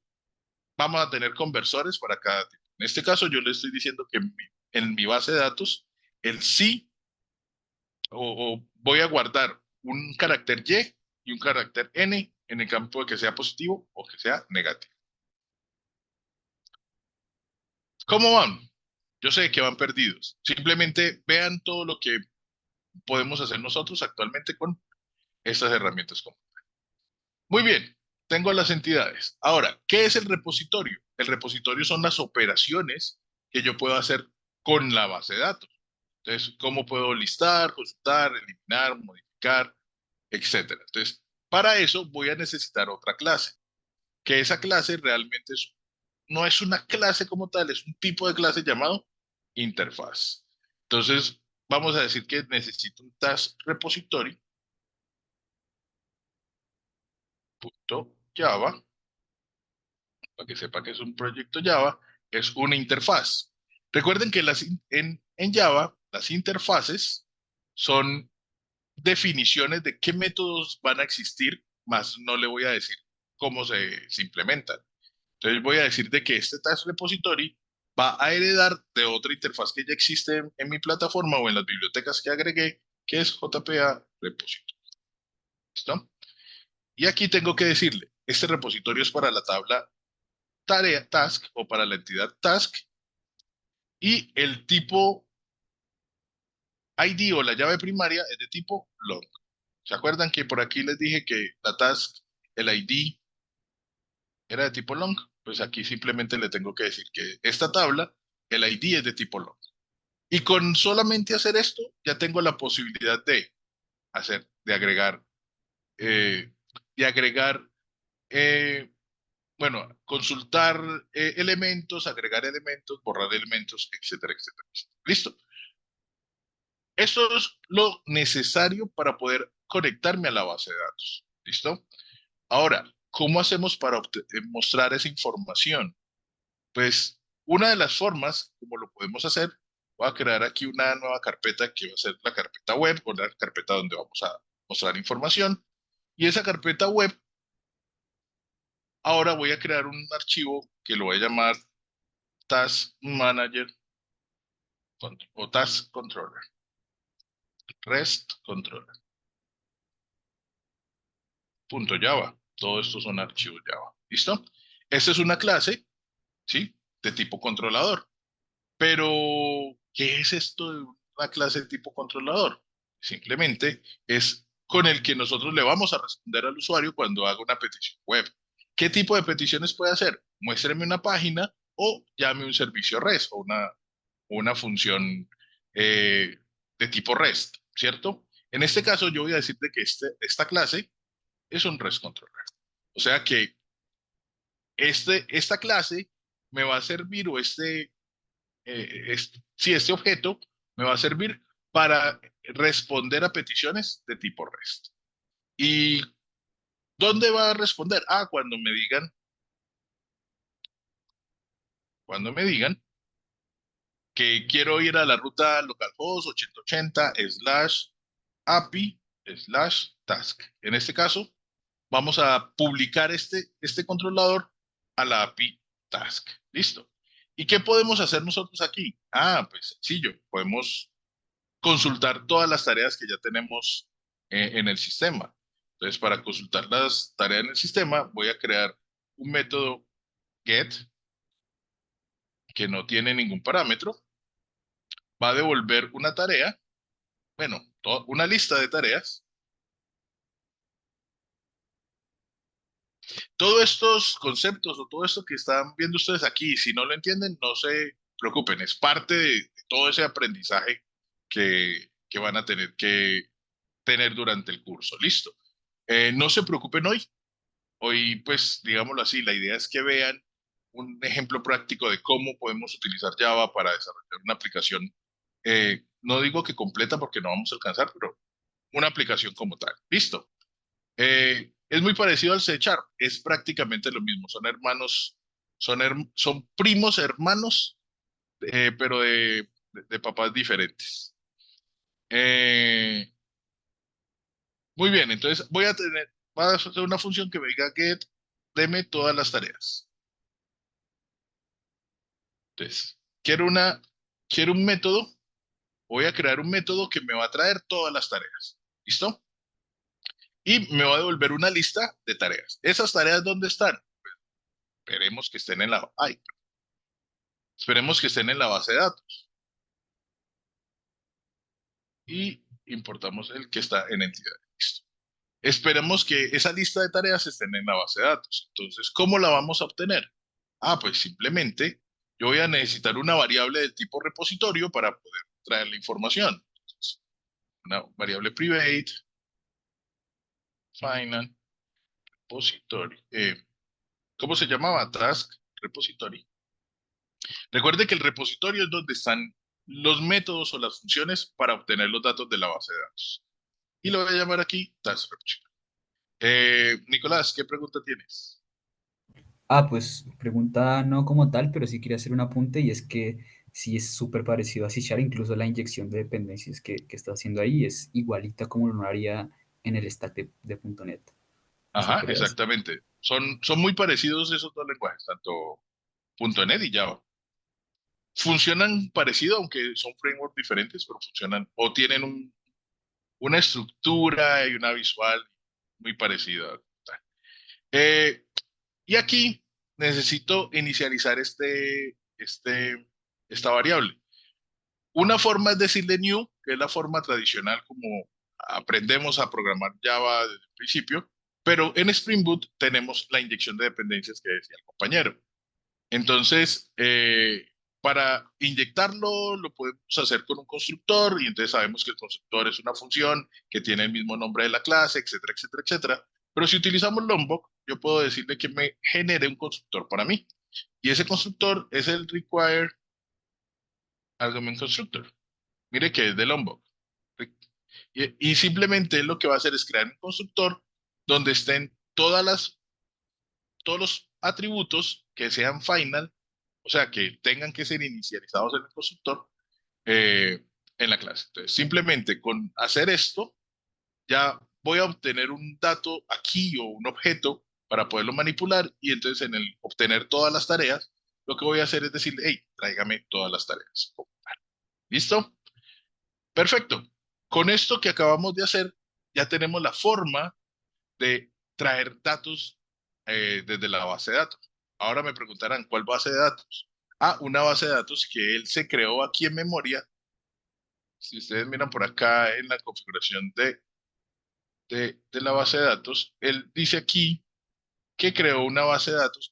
vamos a tener conversores para cada tipo. En este caso, yo le estoy diciendo que en mi base de datos, el sí, o voy a guardar un carácter y un carácter N en el campo de que sea positivo o que sea negativo. ¿Cómo van? Yo sé que van perdidos. Simplemente vean todo lo que podemos hacer nosotros actualmente con estas herramientas. Muy bien, tengo las entidades. Ahora, ¿qué es el repositorio? El repositorio son las operaciones que yo puedo hacer con la base de datos. Entonces, ¿cómo puedo listar, consultar, eliminar, modificar, etcétera? Entonces, para eso voy a necesitar otra clase, que esa clase realmente no es una clase como tal, es un tipo de clase llamado interfaz. Entonces, vamos a decir que necesito un task repository .java, para que sepa que es un proyecto Java, es una interfaz. Recuerden que en Java las interfaces son definiciones de qué métodos van a existir, más no le voy a decir cómo se implementan. Entonces voy a decir de que este task repository va a heredar de otra interfaz que ya existe en mi plataforma o en las bibliotecas que agregué, que es JPA repository. ¿Listo? Y aquí tengo que decirle, este repositorio es para la tabla tarea task o para la entidad task, y el tipo ID o la llave primaria es de tipo long. ¿Se acuerdan que por aquí les dije que la task, el ID era de tipo long? Pues aquí simplemente le tengo que decir que esta tabla, el ID es de tipo long. Y con solamente hacer esto, ya tengo la posibilidad de agregar, de agregar bueno, consultar elementos, agregar elementos, borrar elementos, etcétera, etcétera, etcétera. Listo. Eso es lo necesario para poder conectarme a la base de datos. ¿Listo? Ahora, ¿cómo hacemos para mostrar esa información? Pues una de las formas, como lo podemos hacer, voy a crear aquí una nueva carpeta que va a ser la carpeta web o la carpeta donde vamos a mostrar información. Y esa carpeta web, ahora voy a crear un archivo que lo voy a llamar Task Manager o Task Controller, REST Controller, .java. Todo esto son archivos Java. ¿Listo? Esta es una clase, ¿sí? De tipo controlador. Pero, ¿qué es esto de una clase de tipo controlador? Simplemente es con el que nosotros le vamos a responder al usuario cuando haga una petición web. ¿Qué tipo de peticiones puede hacer? Muéstreme una página o llame un servicio REST o una función de tipo REST, ¿cierto? En este caso, yo voy a decirte que esta clase es un REST controller. O sea que esta clase me va a servir o este objeto me va a servir para responder a peticiones de tipo REST. ¿Y dónde va a responder? Ah, cuando me digan que quiero ir a la ruta localhost 8080/API/task. En este caso, vamos a publicar este controlador a la API task. Listo. ¿Y qué podemos hacer nosotros aquí? Ah, pues sencillo. Podemos consultar todas las tareas que ya tenemos en el sistema. Entonces, para consultar las tareas en el sistema, voy a crear un método get que no tiene ningún parámetro. Va a devolver una tarea, bueno, una lista de tareas. Todos estos conceptos o todo esto que están viendo ustedes aquí, si no lo entienden, no se preocupen, es parte de todo ese aprendizaje que van a tener que tener durante el curso. Listo. No se preocupen hoy. Hoy, pues, digámoslo así, la idea es que vean un ejemplo práctico de cómo podemos utilizar Java para desarrollar una aplicación. No digo que completa porque no vamos a alcanzar, pero una aplicación como tal. Listo. Es muy parecido al C Sharp, es prácticamente lo mismo. Son hermanos, son primos hermanos, pero de papás diferentes. Muy bien, entonces voy a hacer una función que me diga get, deme todas las tareas. Entonces, quiero un método, voy a crear un método que me va a traer todas las tareas. ¿Listo? Y me va a devolver una lista de tareas. ¿Esas tareas dónde están? Pues, esperemos que estén esperemos que estén en la base de datos. Y importamos el que está en entidad. Listo. Esperemos que esa lista de tareas estén en la base de datos. Entonces, ¿cómo la vamos a obtener? Ah, pues simplemente yo voy a necesitar una variable del tipo repositorio para poder traer la información. Entonces, una variable private, final, repository. ¿Cómo se llamaba? Task repository. Recuerde que el repositorio es donde están los métodos o las funciones para obtener los datos de la base de datos. Y lo voy a llamar aquí task repository. Nicolás, ¿qué pregunta tienes? Ah, pues pregunta no como tal, pero sí quería hacer un apunte y es que sí es súper parecido a C Sharp, incluso la inyección de dependencias que está haciendo ahí es igualita como lo haría en el stack de .NET. Eso Ajá, quería decir. exactamente. Son muy parecidos esos dos lenguajes, tanto .NET y Java. Funcionan parecido, aunque son frameworks diferentes, pero funcionan o tienen una estructura y una visual muy parecida. Y aquí necesito inicializar esta variable. Una forma es decirle new, que es la forma tradicional como aprendemos a programar Java desde el principio, pero en Spring Boot tenemos la inyección de dependencias que decía el compañero. Entonces, para inyectarlo, lo podemos hacer con un constructor y entonces sabemos que el constructor es una función que tiene el mismo nombre de la clase, etcétera, etcétera, etcétera. Pero si utilizamos Lombok, yo puedo decirle que me genere un constructor para mí. Y ese constructor es el require argument constructor. Mire que es de Lombok. Y simplemente lo que va a hacer es crear un constructor donde estén todos los atributos que sean final, o sea, que tengan que ser inicializados en el constructor eh, en la clase. Entonces, simplemente con hacer esto, ya voy a obtener un dato aquí o un objeto para poderlo manipular y entonces en el obtener todas las tareas, lo que voy a hacer es decirle, hey, tráigame todas las tareas. ¿Listo? Perfecto. Con esto que acabamos de hacer, ya tenemos la forma de traer datos desde la base de datos. Ahora me preguntarán, ¿cuál base de datos? Ah, una base de datos que él se creó aquí en memoria. Si ustedes miran por acá en la configuración de la base de datos, él dice aquí que creó una base de datos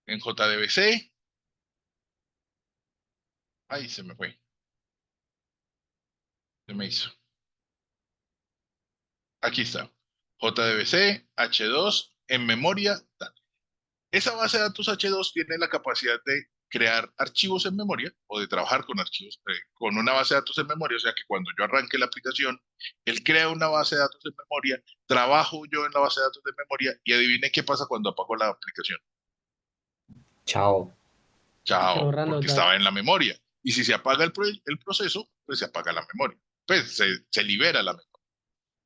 en JDBC. Ahí se me fue. Se me hizo. Aquí está. JDBC, H2, en memoria, tal. Esa base de datos H2 tiene la capacidad de crear archivos en memoria o de trabajar con archivos, con una base de datos en memoria, o sea que cuando yo arranque la aplicación, él crea una base de datos en memoria, trabajo yo en la base de datos de memoria y adivine qué pasa cuando apago la aplicación. Chao. Se Chao, borran los porque estaba en la datos. memoria. Y si se apaga el proceso, pues se apaga la memoria. Pues se libera la memoria.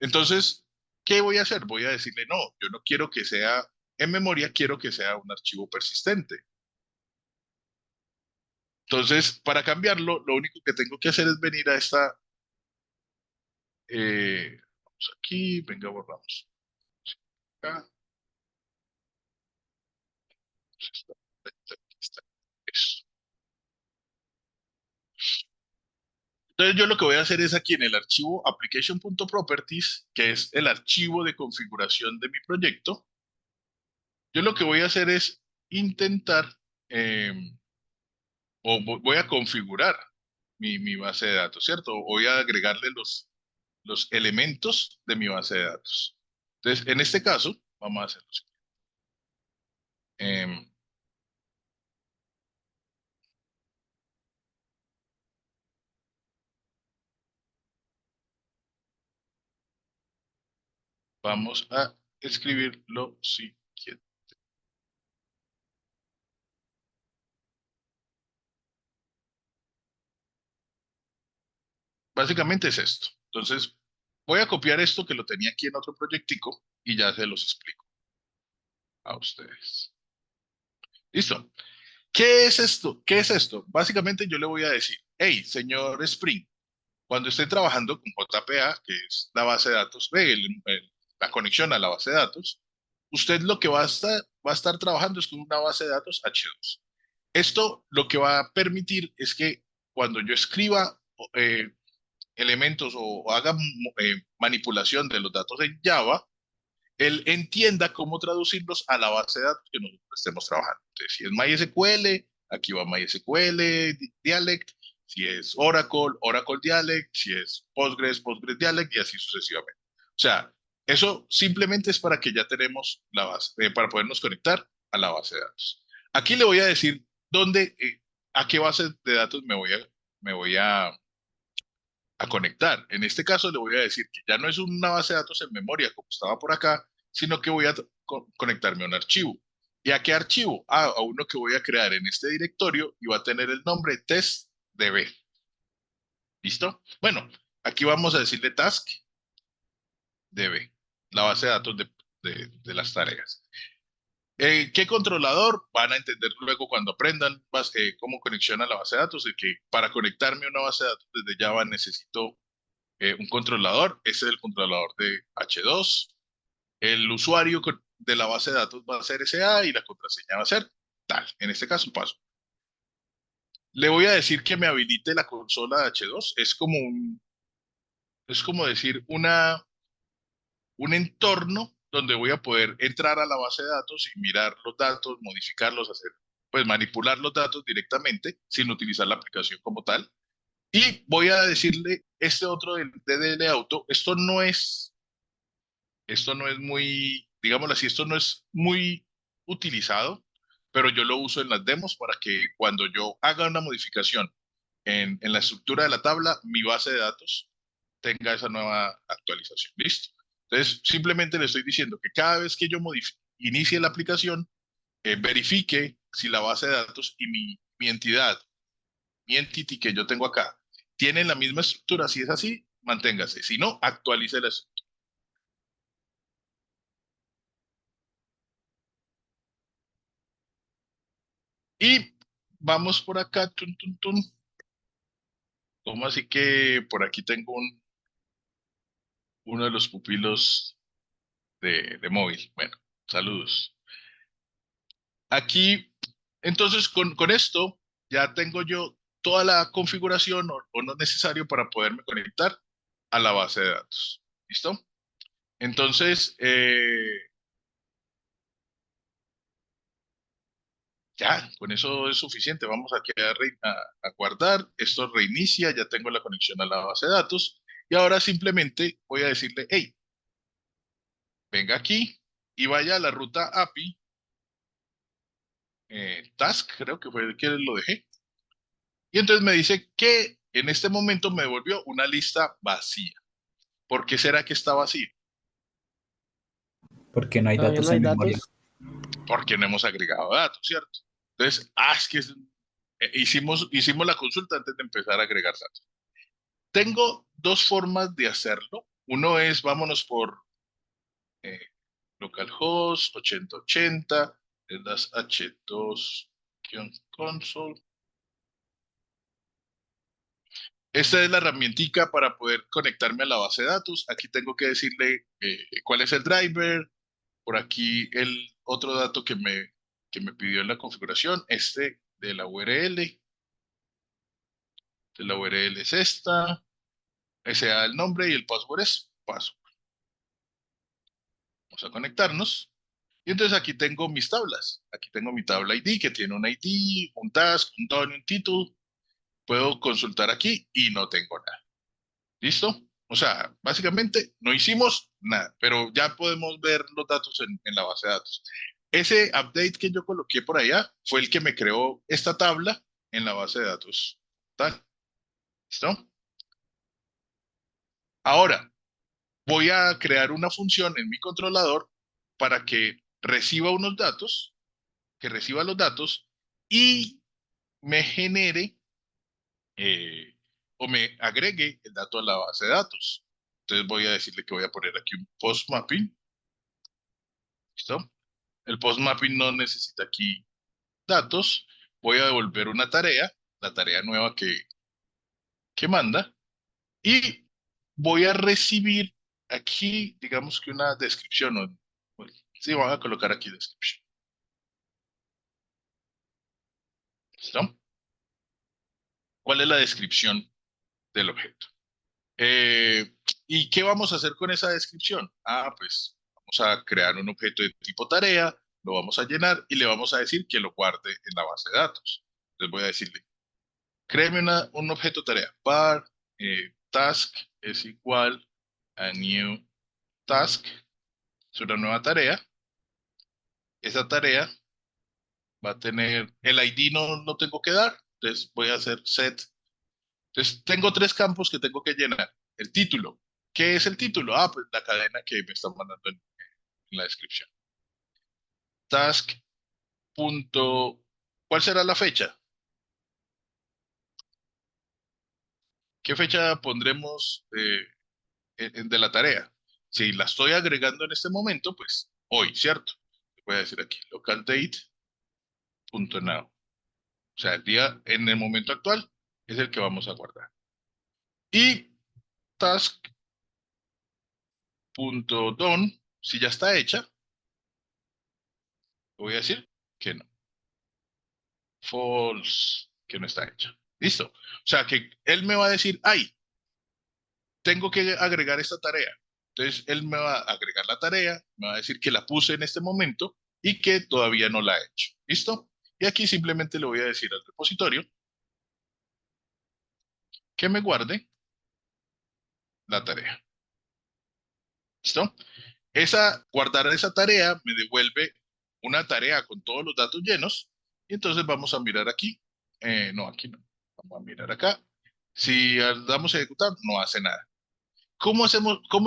Entonces, ¿qué voy a hacer? Voy a decirle, no, yo no quiero que sea en memoria, quiero que sea un archivo persistente. Entonces, para cambiarlo, lo único que tengo que hacer es venir a esta, vamos aquí, venga, borramos. Acá, eso. Entonces, yo lo que voy a hacer es aquí en el archivo application.properties, que es el archivo de configuración de mi proyecto, yo lo que voy a hacer es intentar, eh, voy a configurar mi base de datos, ¿cierto? Voy a agregarle los elementos de mi base de datos. Entonces, en este caso, vamos a hacerlo así. Vamos a escribir lo siguiente. Básicamente es esto. Entonces, voy a copiar esto que lo tenía aquí en otro proyectico y ya se los explico a ustedes. ¿Listo? ¿Qué es esto? ¿Qué es esto? Básicamente yo le voy a decir, hey, señor Spring, cuando esté trabajando con JPA, que es la base de datos, la conexión a la base de datos, usted lo que va a estar trabajando es con una base de datos H2. Esto lo que va a permitir es que cuando yo escriba elementos o haga manipulación de los datos en Java, él entienda cómo traducirlos a la base de datos que nosotros estemos trabajando. Entonces, si es MySQL, aquí va MySQL Dialect, si es Oracle, Oracle Dialect, si es Postgres, Postgres Dialect y así sucesivamente. O sea, eso simplemente es para que ya tenemos la base, para podernos conectar a la base de datos. Aquí le voy a decir dónde, a qué base de datos me voy a conectar. En este caso le voy a decir que ya no es una base de datos en memoria como estaba por acá, sino que voy a conectarme a un archivo. ¿Y a qué archivo? A uno que voy a crear en este directorio y va a tener el nombre testdb. ¿Listo? Bueno, aquí vamos a decirle taskdb, la base de datos de las tareas. ¿Qué controlador? Van a entender luego cuando aprendan cómo conexiona la base de datos, de que para conectarme a una base de datos desde Java necesito un controlador. Ese es el controlador de H2. El usuario de la base de datos va a ser SA y la contraseña va a ser tal. En este caso, paso. Le voy a decir que me habilite la consola de H2. Es como decir un entorno donde voy a poder entrar a la base de datos y mirar los datos, modificarlos, pues manipular los datos directamente sin utilizar la aplicación como tal. Y voy a decirle este otro del DDL Auto, esto no es Esto no es muy, digámoslo así, esto no es muy utilizado, pero yo lo uso en las demos para que cuando yo haga una modificación en la estructura de la tabla, mi base de datos tenga esa nueva actualización. ¿Listo? Entonces, simplemente le estoy diciendo que cada vez que yo inicie la aplicación, verifique si la base de datos y mi entidad, mi entity que yo tengo acá, tienen la misma estructura. Si es así, manténgase. Si no, actualice la estructura. Y vamos por acá. Tun, tun, tun. Como así que por aquí tengo uno de los pupilos de móvil? Bueno, saludos. Aquí, entonces, con esto ya tengo yo toda la configuración o no necesario para poderme conectar a la base de datos. ¿Listo? Entonces, ya, con eso es suficiente. Vamos aquí a guardar. Esto reinicia, ya tengo la conexión a la base de datos. Y ahora simplemente voy a decirle, hey, venga aquí y vaya a la ruta API, task, creo que fue el que lo dejé. Y entonces me dice que en este momento me devolvió una lista vacía. ¿Por qué será que está vacía? Porque no hay Todavía no datos hay en memoria. datos. Porque no hemos agregado datos, ¿cierto? Entonces, es que hicimos la consulta antes de empezar a agregar datos. Tengo dos formas de hacerlo. Uno es, vámonos por eh, localhost 8080, le das h2-console. Esta es la herramientica para poder conectarme a la base de datos. Aquí tengo que decirle cuál es el driver. Por aquí el otro dato que me pidió en la configuración, este de la URL. De la URL es esta. Ese da el nombre y el password es password. Vamos a conectarnos. Y entonces aquí tengo mis tablas. Aquí tengo mi tabla ID que tiene un ID, un task, un done, un título. Puedo consultar aquí y no tengo nada. ¿Listo? O sea, básicamente no hicimos nada, pero ya podemos ver los datos en la base de datos. Ese update que yo coloqué por allá fue el que me creó esta tabla en la base de datos. ¿Tal? ¿Listo? Ahora, voy a crear una función en mi controlador para que reciba unos datos, que reciba los datos y me genere o me agregue el dato a la base de datos. Entonces voy a decirle que voy a poner aquí un post mapping. ¿Listo? El post mapping no necesita aquí datos. Voy a devolver una tarea, la tarea nueva que manda, y voy a recibir aquí, digamos que una descripción. Bueno, sí, voy a colocar aquí description. ¿Listo? ¿Cuál es la descripción del objeto? ¿Y qué vamos a hacer con esa descripción? Pues vamos a crear un objeto de tipo tarea, lo vamos a llenar y le vamos a decir que lo guarde en la base de datos. Entonces voy a decirle, créeme un objeto tarea. Var task es igual a new task. Es una nueva tarea. Esa tarea va a tener, el ID no lo tengo que dar. Entonces voy a hacer set. Entonces tengo tres campos que tengo que llenar. El título. ¿Qué es el título? Pues la cadena que me están mandando en la descripción. Task. ¿Cuál será la fecha? ¿Qué fecha pondremos de la tarea? Si la estoy agregando en este momento, pues hoy, ¿cierto? Voy a decir aquí, local date.now. O sea, el día en el momento actual es el que vamos a guardar. Y task.done, si ya está hecha, voy a decir que no. False, que no está hecha. Listo. O sea, que él me va a decir, tengo que agregar esta tarea. Entonces, él me va a agregar la tarea, me va a decir que la puse en este momento y que todavía no la he hecho. ¿Listo? Y aquí simplemente le voy a decir al repositorio que me guarde la tarea. ¿Listo? Guardar esa tarea me devuelve una tarea con todos los datos llenos. Y entonces vamos a mirar aquí. No, aquí no. Vamos a mirar acá. Si damos a ejecutar, no hace nada. ¿Cómo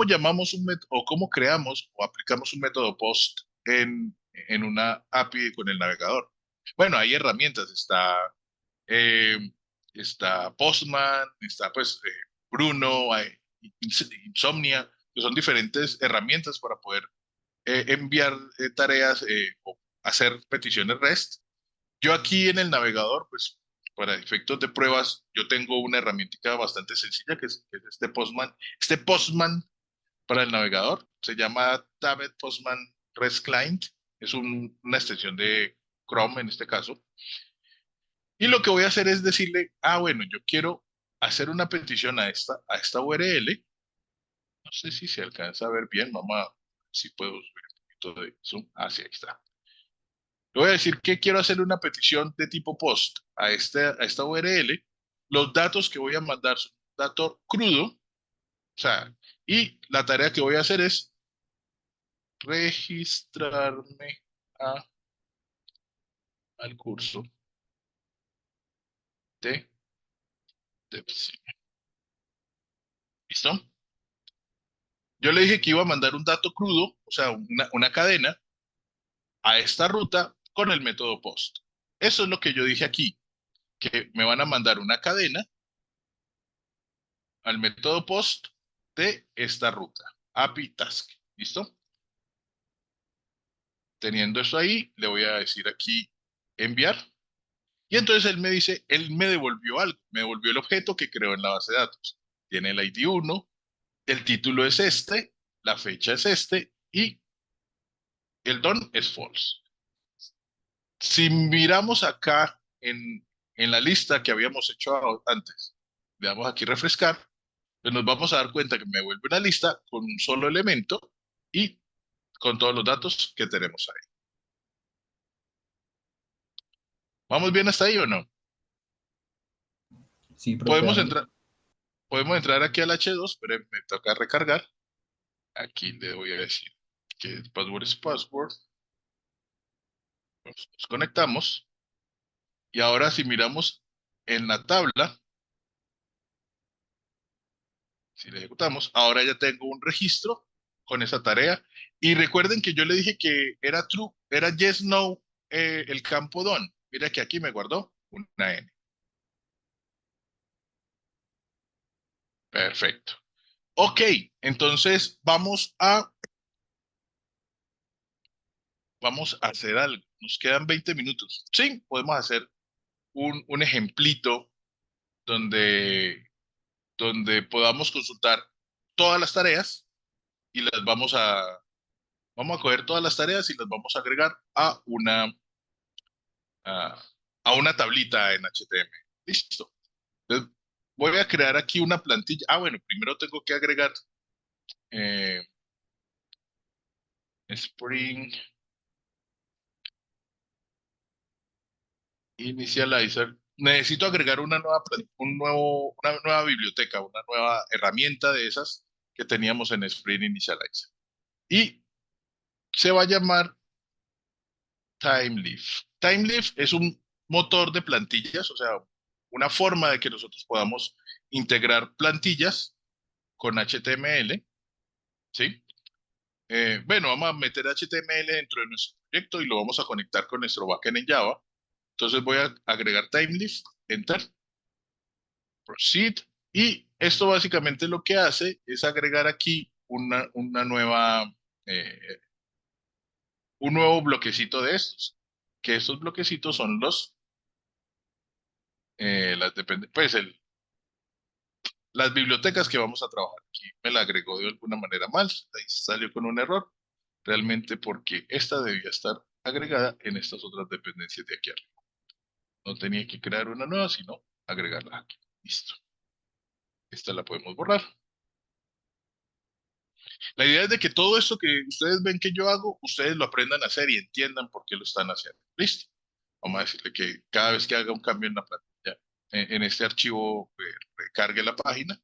llamamos un método o cómo creamos o aplicamos un método post en una API con el navegador? Bueno, hay herramientas. Eh, está Postman, está pues Bruno, hay Insomnia, que son diferentes herramientas para poder enviar tareas o hacer peticiones REST. Yo aquí en el navegador, pues para efectos de pruebas, yo tengo una herramienta bastante sencilla que es este Postman. Este Postman para el navegador se llama Tablet Postman REST Client. Es una extensión de Chrome en este caso. Y lo que voy a hacer es decirle, bueno, yo quiero hacer una petición a esta URL. No sé si se alcanza a ver bien, vamos a ver si puedo subir un poquito de zoom. Sí, ahí está. Le voy a decir que quiero hacer una petición de tipo post a esta URL. Los datos que voy a mandar son datos crudo, o sea, y la tarea que voy a hacer es registrarme al curso de DevSim. ¿Listo? Yo le dije que iba a mandar un dato crudo, o sea, una cadena, a esta ruta con el método post. Eso es lo que yo dije aquí, que me van a mandar una cadena al método post de esta ruta, API task. ¿Listo? Teniendo eso ahí, le voy a decir aquí enviar. Y entonces él me dice, él me devolvió algo, me devolvió el objeto que creó en la base de datos. Tiene el ID 1, el título es este, la fecha es este y el don es false. Si miramos acá en la lista que habíamos hecho antes, le damos aquí refrescar, pues nos vamos a dar cuenta que me vuelve una lista con un solo elemento y con todos los datos que tenemos ahí. ¿Vamos bien hasta ahí o no? Sí, profe, Podemos hágale. entrar aquí al H2, pero me toca recargar. Aquí le voy a decir que el password es password. Nos conectamos. Y ahora si miramos en la tabla, si le ejecutamos, ahora ya tengo un registro con esa tarea. Y recuerden que yo le dije que era true, era yes, no, el campo done. Mira que aquí me guardó una N. Perfecto. Ok, entonces vamos a hacer algo. Nos quedan 20 minutos. Sí, podemos hacer un ejemplito donde podamos consultar todas las tareas y vamos a coger todas las tareas y las vamos a agregar a, a una tablita en HTML. Listo. Entonces, voy a crear aquí una plantilla. Bueno, primero tengo que agregar eh, Spring Initializer. Necesito agregar una nueva biblioteca, una nueva herramienta de esas que teníamos en Spring Initializer. Y se va a llamar TimeLeaf. TimeLeaf es un motor de plantillas, o sea, una forma de que nosotros podamos integrar plantillas con HTML, ¿sí? Bueno, vamos a meter HTML dentro de nuestro proyecto y lo vamos a conectar con nuestro backend en Java. Entonces voy a agregar TimeLeaf, Enter, Proceed, y esto básicamente lo que hace es agregar aquí eh, un nuevo bloquecito de estos, que estos bloquecitos son las bibliotecas que vamos a trabajar. Aquí me la agregó de alguna manera mal, ahí salió con un error, realmente porque esta debía estar agregada en estas otras dependencias de aquí arriba. No tenía que crear una nueva, sino agregarla aquí. Listo. Esta la podemos borrar. La idea es de que todo esto que ustedes ven que yo hago, ustedes lo aprendan a hacer y entiendan por qué lo están haciendo. Listo. Vamos a decirle que cada vez que haga un cambio en la plantilla, en este archivo, recargue la página.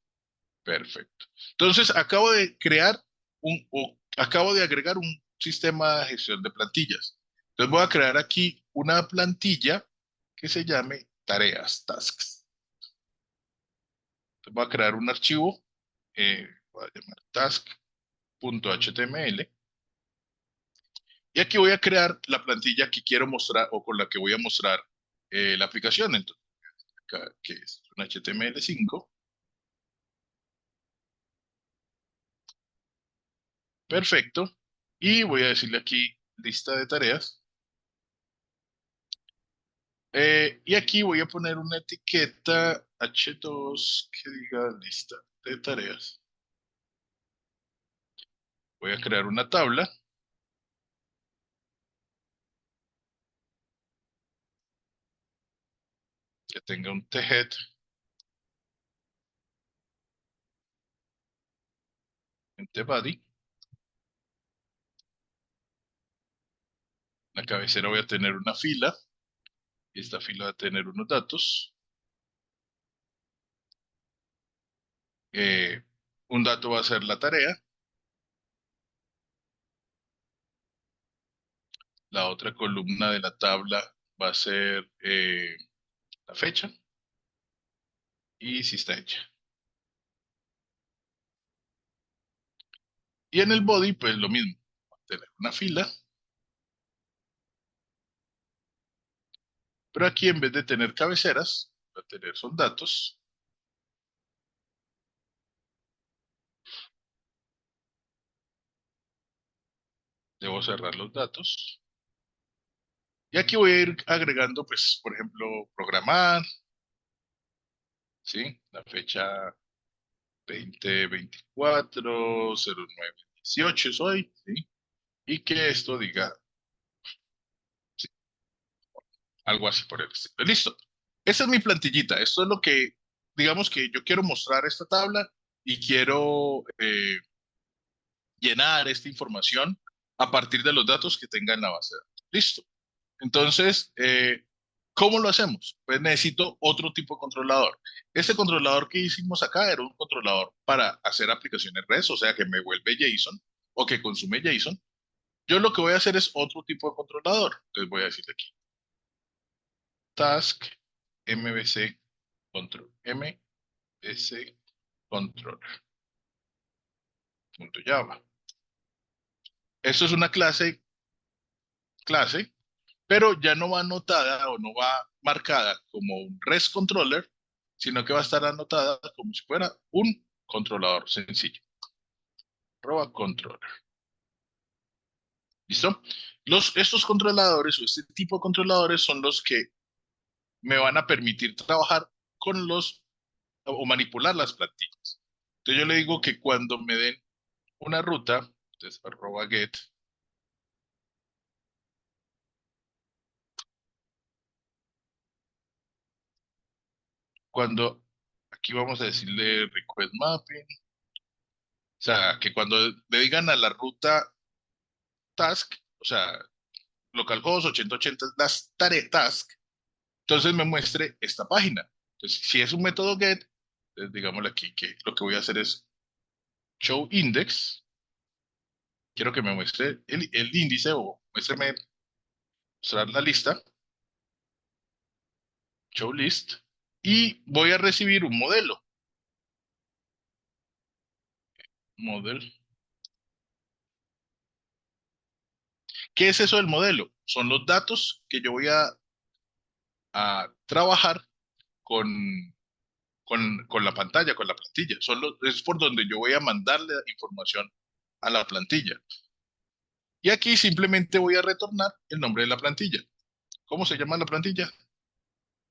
Perfecto. Entonces, acabo de crear o acabo de agregar un sistema de gestión de plantillas. Entonces voy a crear aquí una plantilla que se llame tareas, tasks. Entonces voy a crear un archivo, voy a llamar task.html. Y aquí voy a crear la plantilla que quiero mostrar o con la que voy a mostrar la aplicación. Entonces, acá, que es un HTML5. Perfecto. Y voy a decirle aquí lista de tareas. Y aquí voy a poner una etiqueta H2 que diga lista de tareas. Voy a crear una tabla. Que tenga un THEAD. En THEAD. En la cabecera voy a tener una fila. Y esta fila va a tener unos datos. Un dato va a ser la tarea. La otra columna de la tabla va a ser la fecha y si está hecha. Y en el body, pues lo mismo. Va a tener una fila. Pero aquí en vez de tener cabeceras, va a tener son datos. Debo cerrar los datos. Y aquí voy a ir agregando, pues, por ejemplo, programar. ¿Sí? La fecha 2024, 0918 es hoy. ¿Sí? Y que esto diga sí, algo así por el estilo. Listo. Esa es mi plantillita. Esto es lo que, digamos que yo quiero mostrar esta tabla y quiero llenar esta información a partir de los datos que tenga en la base de datos. Listo. Entonces, ¿cómo lo hacemos? Pues necesito otro tipo de controlador. Este controlador que hicimos acá era un controlador para hacer aplicaciones REST, o sea, que me vuelve JSON o que consume JSON. Yo lo que voy a hacer es otro tipo de controlador. Entonces voy a decirle aquí, task mbc control, mbc controller punto java. Esto es una clase, pero ya no va anotada o no va marcada como un REST controller, sino que va a estar anotada como si fuera un controlador sencillo. Arroba controller. ¿Listo? Estos controladores o este tipo de controladores son los que me van a permitir trabajar con los o manipular las plantillas. Entonces yo le digo que cuando me den una ruta, entonces arroba get, cuando aquí vamos a decirle request mapping, o sea, que cuando le digan a la ruta task, o sea, localhost 8080 las tareas task, entonces me muestre esta página. Entonces, si es un método get, entonces digámosle aquí que lo que voy a hacer es show index. Quiero que me muestre el índice o muéstrame, mostrar la lista, show list, y voy a recibir un modelo. Model. ¿Qué es eso del modelo? Son los datos que yo voy a trabajar con, con la pantalla, con la plantilla. Es por donde yo voy a mandarle información a la plantilla. Y aquí simplemente voy a retornar el nombre de la plantilla. ¿Cómo se llama la plantilla?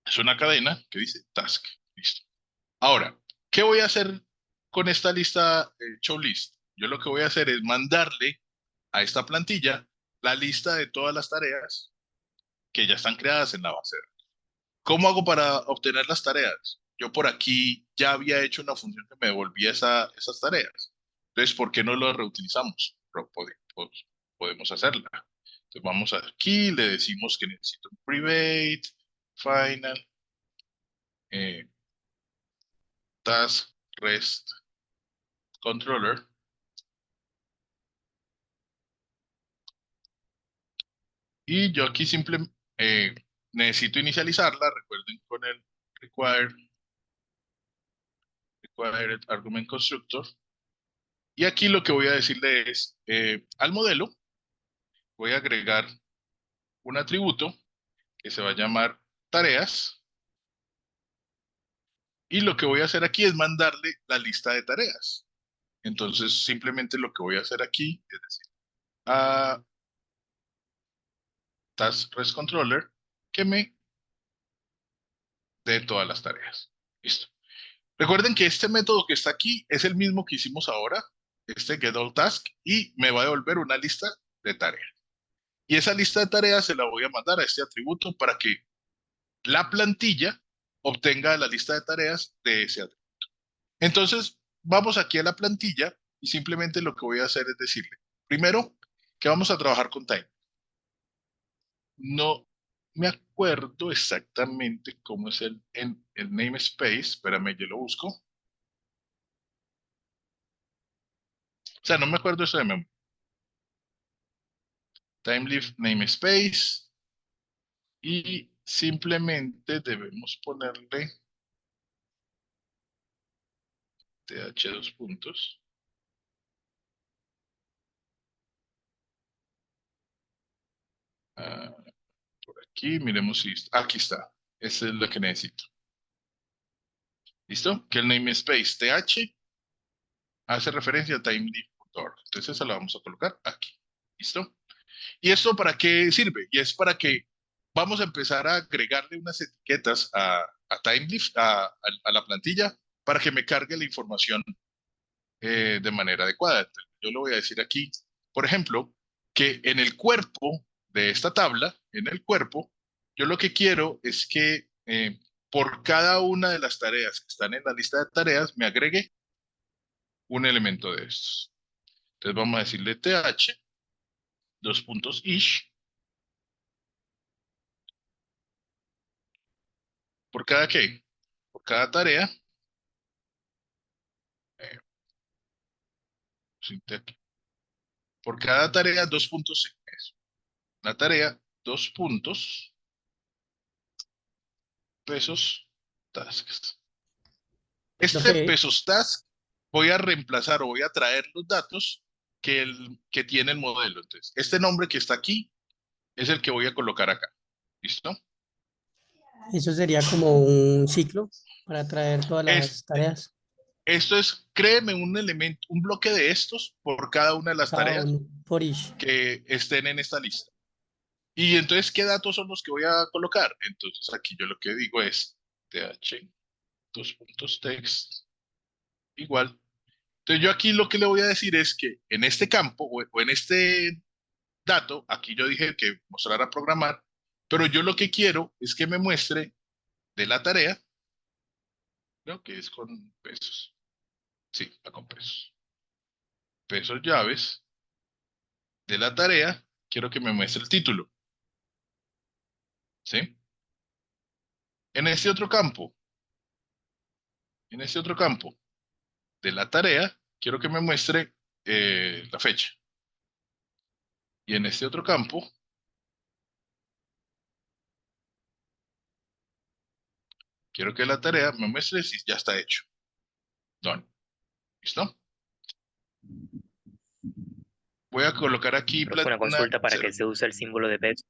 Es una cadena que dice task. Listo. Ahora, ¿qué voy a hacer con esta lista show list? Yo lo que voy a hacer es mandarle a esta plantilla la lista de todas las tareas que ya están creadas en la base de datos. ¿Cómo hago para obtener las tareas? Yo por aquí ya había hecho una función que me devolvía esas tareas. Entonces, ¿por qué no lo reutilizamos? Podemos hacerla. Entonces, vamos aquí, le decimos que necesito un private, final, eh, task, rest, controller. Y yo aquí simplemente necesito inicializarla, recuerden con el required argument constructor. Y aquí lo que voy a decirle es, al modelo voy a agregar un atributo que se va a llamar tareas. Y lo que voy a hacer aquí es mandarle la lista de tareas. Entonces, simplemente lo que voy a hacer aquí es decir, a Task Res Controller que me dé todas las tareas. Listo. Recuerden que este método que está aquí es el mismo que hicimos ahora, este getAllTask, y me va a devolver una lista de tareas. Y esa lista de tareas se la voy a mandar a este atributo para que la plantilla obtenga la lista de tareas de ese atributo. Entonces, vamos aquí a la plantilla y simplemente lo que voy a hacer es decirle, primero, que vamos a trabajar con time. No me acuerdo exactamente cómo es el namespace. Espérame, yo lo busco. O sea, no me acuerdo eso de memoria. Timelift namespace. Y simplemente debemos ponerle th dos puntos. Por aquí, miremos si aquí está. Esa es lo que necesito. ¿Listo? Que el namespace th hace referencia a timelift.org. Entonces esa la vamos a colocar aquí. ¿Listo? ¿Y esto para qué sirve? Y es para que vamos a empezar a agregarle unas etiquetas a Timelift, a la plantilla, para que me cargue la información de manera adecuada. Entonces, yo le voy a decir aquí, por ejemplo, que en el cuerpo de esta tabla, en el cuerpo, yo lo que quiero es que por cada una de las tareas que están en la lista de tareas, me agregue un elemento de estos. Entonces vamos a decirle th, dos puntos ish, ¿por cada qué? Por cada tarea, por cada tarea, dos puntos. La tarea, dos puntos, pesos, tasks. Este Profe, pesos task voy a reemplazar o voy a traer los datos que tiene el modelo. Entonces, este nombre que está aquí es el que voy a colocar acá. ¿Listo? eso sería como un ciclo para traer todas Es, las tareas, esto es, créeme un elemento, un bloque de estos por cada una de las cada tareas uno, por each. que estén en esta lista. Y entonces, ¿qué datos son los que voy a colocar? Entonces, aquí yo lo que digo es th, dos puntos text, igual. Entonces, yo aquí lo que le voy a decir es que en este campo o en este dato, aquí yo dije que mostrara programar, pero yo lo que quiero es que me muestre de la tarea, ¿no? Que es con pesos. Sí, va con pesos. Pesos llaves. De la tarea, quiero que me muestre el título. ¿Sí? En este otro campo, de la tarea, quiero que me muestre la fecha. Y en este otro campo, quiero que la tarea me muestre si ya está hecho. Done. ¿Listo? Voy a colocar aquí Profe, una consulta para que se use el símbolo de peso.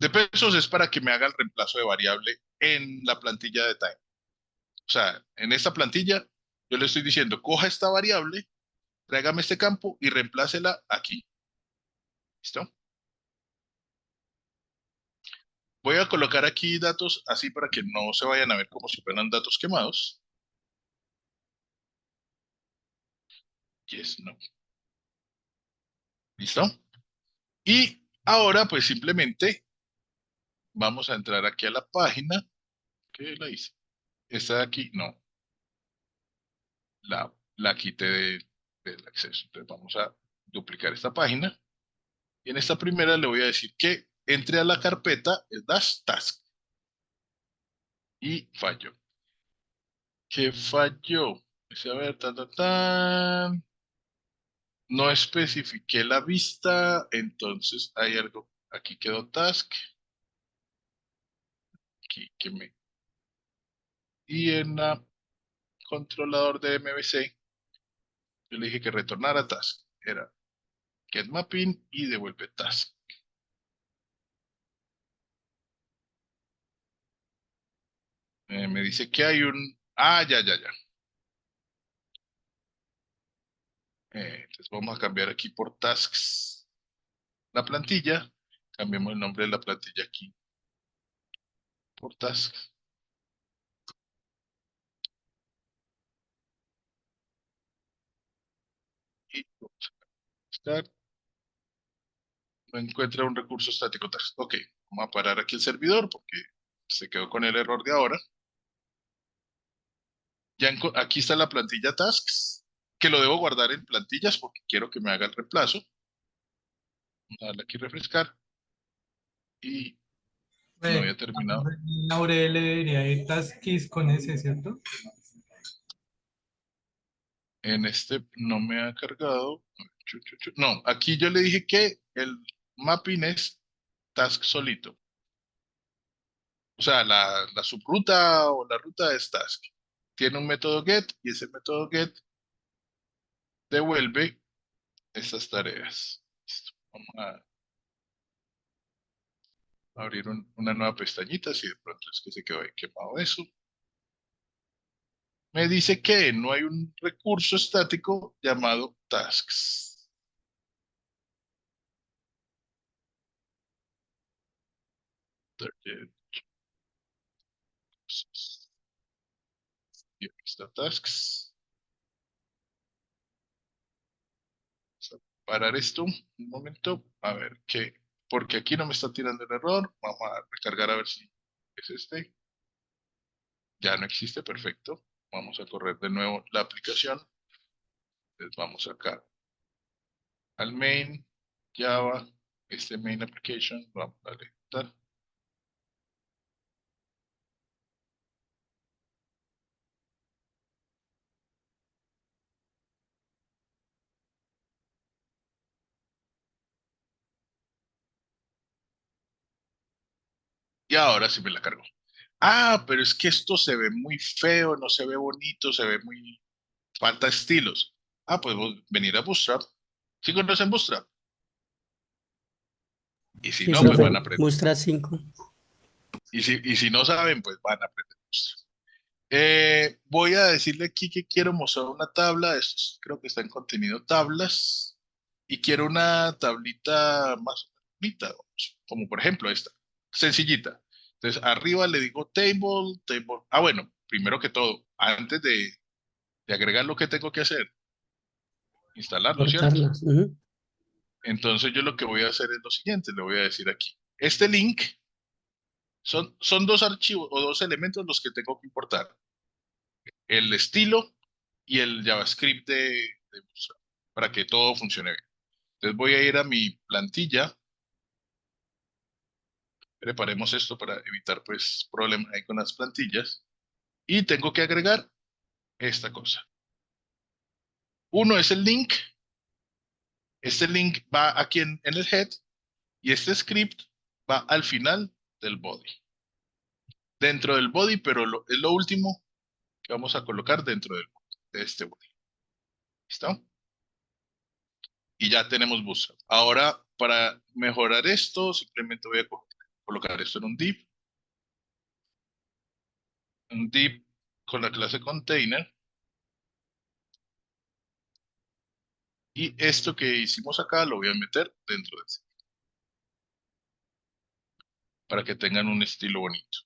de pesos es para que me haga el reemplazo de variable en la plantilla de time. O sea, en esta plantilla yo le estoy diciendo, coja esta variable, tráigame este campo y reemplácela aquí. ¿Listo? Voy a colocar aquí datos así para que no se vayan a ver como si fueran datos quemados. Yes, no. ¿Listo? Y ahora pues simplemente vamos a entrar aquí a la página. ¿Qué la hice? Esta de aquí, no. La quité del acceso. Entonces vamos a duplicar esta página. Y en esta primera le voy a decir que entre a la carpeta dash task. Y falló. ¿Qué falló? A ver, no especifiqué la vista, entonces hay algo Aquí quedó task. Aquí que me... Y en la controlador de MVC, yo le dije que retornara task. Era get mapping y devuelve task. Me dice que hay un... Ah, ya. Entonces vamos a cambiar aquí por tasks la plantilla. Cambiemos el nombre de la plantilla aquí por tasks. Y vamos a buscar. No encuentra un recurso estático task. Ok, vamos a parar aquí el servidor porque se quedó con el error de ahora. Aquí está la plantilla tasks, que lo debo guardar en plantillas porque quiero que me haga el reemplazo. Vamos a darle aquí refrescar. Y no había terminado. La URL debería ir taskis con S, ¿cierto? En este no me ha cargado. No, aquí yo le dije que el mapping es task solito. O sea, la subruta o la ruta es task. Tiene un método get y ese método get devuelve estas tareas. Listo. Vamos a abrir una nueva pestañita si de pronto es que se quedó ahí quemado eso. Me dice que no hay un recurso estático llamado tasks. Y aquí está tasks. Vamos a parar esto un momento. A ver qué. Porque aquí no me está tirando el error. Vamos a recargar a ver si es este. Ya no existe, perfecto. Vamos a correr de nuevo la aplicación. Entonces vamos acá al main, Java, este main application, vamos a darle ejecutar. Y ahora sí me la cargo. Ah, pero es que esto se ve muy feo, no se ve bonito, se ve muy... Falta estilos. Ah, pues venir a Bootstrap. ¿Sí conocen Bootstrap? Y si Sí, no, pues profe, van a aprender. muestra 5. Y si no saben, pues van a aprender Bootstrap. Voy a decirle aquí que quiero mostrar una tabla. Esto creo que está en contenido tablas. Y quiero una tablita más bonita, como por ejemplo esta. Sencillita. Entonces, arriba le digo table. Ah, bueno, primero que todo, antes de agregar lo que tengo que hacer, instalarlo, ¿cierto? Cortarlas. Ujú. Entonces, yo lo que voy a hacer es lo siguiente: le voy a decir aquí. Este link son dos archivos o dos elementos los que tengo que importar: el estilo y el JavaScript de Bootstrap, para que todo funcione bien. Entonces voy a ir a mi plantilla. Preparemos esto para evitar pues problemas ahí con las plantillas. Y tengo que agregar esta cosa. Uno es el link. Este link va aquí en el head y este script va al final del body. Dentro del body, pero es lo último que vamos a colocar dentro de este body. ¿Listo? Y ya tenemos Bootstrap. Ahora, para mejorar esto, simplemente voy a colocar esto en un div. Un div con la clase container. Y esto que hicimos acá lo voy a meter dentro de este, para que tengan un estilo bonito.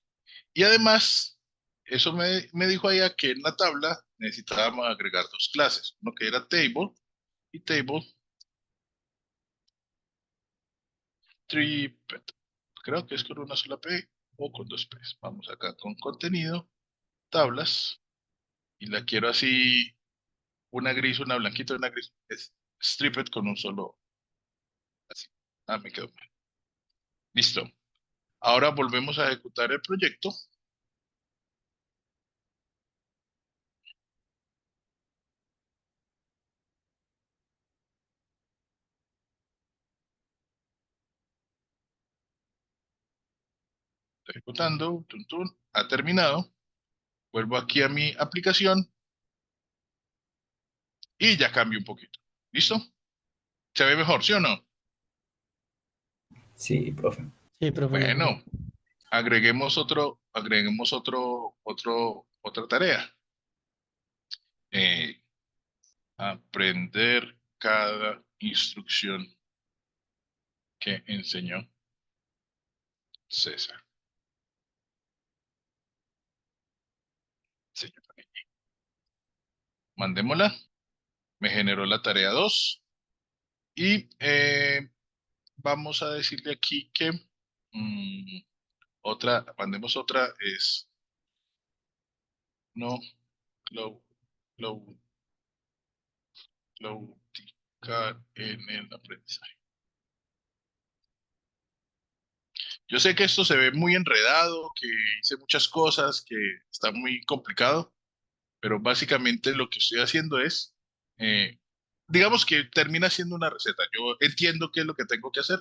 Y además, eso me dijo allá que en la tabla necesitábamos agregar dos clases, uno que era table y table triplet. Creo que es con una sola P o con dos P. Vamos acá con contenido, tablas, y la quiero así, una gris, una blanquita, una gris. Es stripped con un solo, así. Ah, me quedó mal. Listo. Ahora volvemos a ejecutar el proyecto. Está ejecutando, tun, tun, ha terminado. Vuelvo aquí a mi aplicación y ya cambio un poquito. ¿Listo? ¿Se ve mejor, sí o no? Sí, profe. Sí, profe, mejor. Bueno, otra tarea. Eh, aprender cada instrucción que enseñó César. Señor. Mandémosla. Me generó la tarea 2. Y vamos a decirle aquí que mandemos otra es no clau- clau- claudicar en el aprendizaje. Yo sé que esto se ve muy enredado, que hice muchas cosas, que está muy complicado, pero básicamente lo que estoy haciendo es, digamos que termina siendo una receta. Yo entiendo qué es lo que tengo que hacer,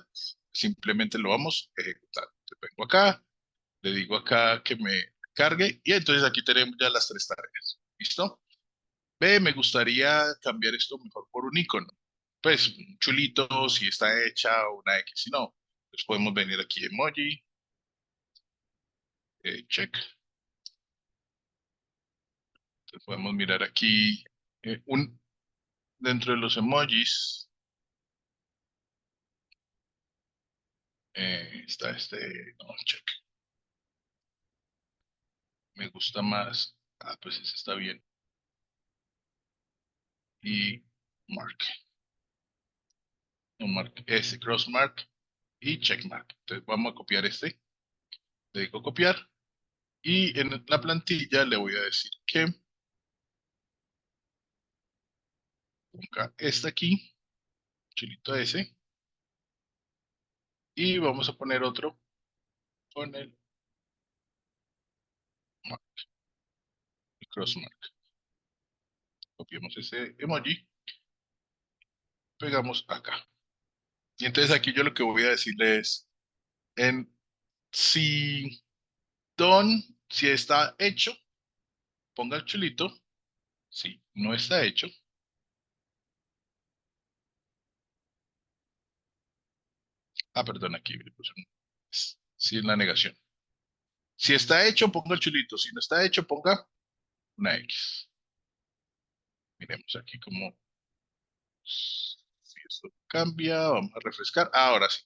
simplemente lo vamos a ejecutar. Te vengo acá, le digo acá que me cargue y entonces aquí tenemos ya las 3 tareas. ¿Listo? Ve, me gustaría cambiar esto mejor por un icono. Pues un chulito si está hecha o una X si no. Entonces podemos venir aquí emoji, check. Entonces podemos mirar aquí dentro de los emojis. Está no, check. Me gusta más. Ah, pues ese está bien. Y mark. No, mark, ese, cross mark y check mark. Entonces vamos a copiar este. Le digo copiar. Y en la plantilla le voy a decir que ponga este aquí, chilito ese. Y vamos a poner otro con el mark, el cross mark. Copiamos ese emoji, pegamos acá. Y entonces aquí yo lo que voy a decirle es, en si si está hecho, ponga el chulito. Si no está hecho, perdón, aquí le puse sí en la negación. Si está hecho, ponga el chulito. Si no está hecho, ponga una X. Miremos aquí cómo si esto cambia. Vamos a refrescar. Ahora sí,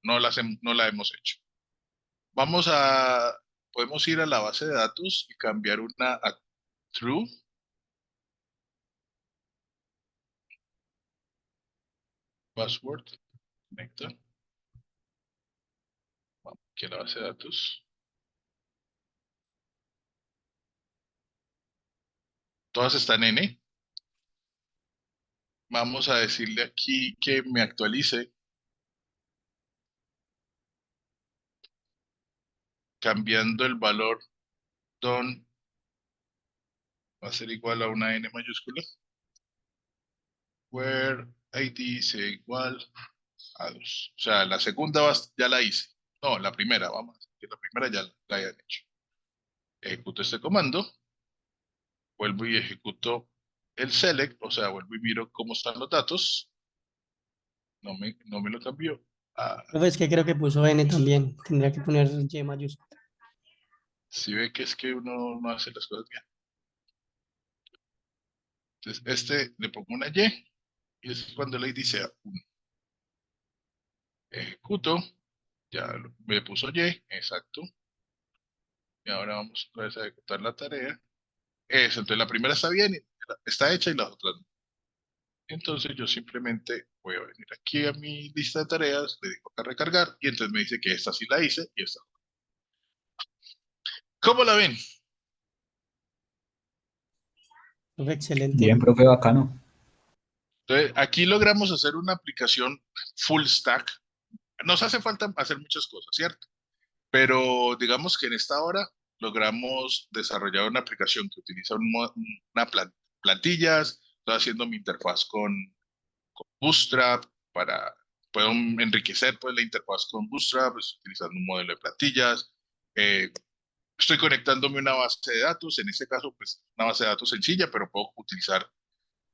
no la hemos hecho. Podemos ir a la base de datos y cambiar una a true. Password. Conecta. Vamos aquí a la base de datos. Todas están en N. Vamos a decirle aquí que me actualice. Cambiando el valor don va a ser igual a una N mayúscula. Where ID sea igual a 2. O sea, la segunda ya la hice. No, la primera, vamos. Que la primera ya la hayan hecho. Ejecuto este comando. Vuelvo y ejecuto el select. O sea, vuelvo y miro cómo están los datos. No me lo cambió. Profe, es que creo que puso N también. Tendría que poner Y mayúscula. Si ve que es que uno no hace las cosas bien. Entonces, le pongo una Y. Y es cuando la ID sea 1. Ejecuto. Ya me puso Y. Exacto. Y ahora vamos otra vez a ejecutar la tarea. Eso, entonces la primera está bien, está hecha y las otras no. Entonces yo simplemente voy a venir aquí a mi lista de tareas, le digo a recargar y entonces me dice que esta sí la hice y esta no. ¿Cómo la ven? Profe, excelente. Bien, profe, bacano. Entonces aquí logramos hacer una aplicación full stack. Nos hace falta hacer muchas cosas, ¿cierto? Pero digamos que en esta hora logramos desarrollar una aplicación que utiliza plantillas, estoy haciendo mi interfaz con Bootstrap puedo enriquecer pues la interfaz con Bootstrap pues, utilizando un modelo de plantillas. estoy conectándome a una base de datos, en este caso, pues una base de datos sencilla, pero puedo utilizar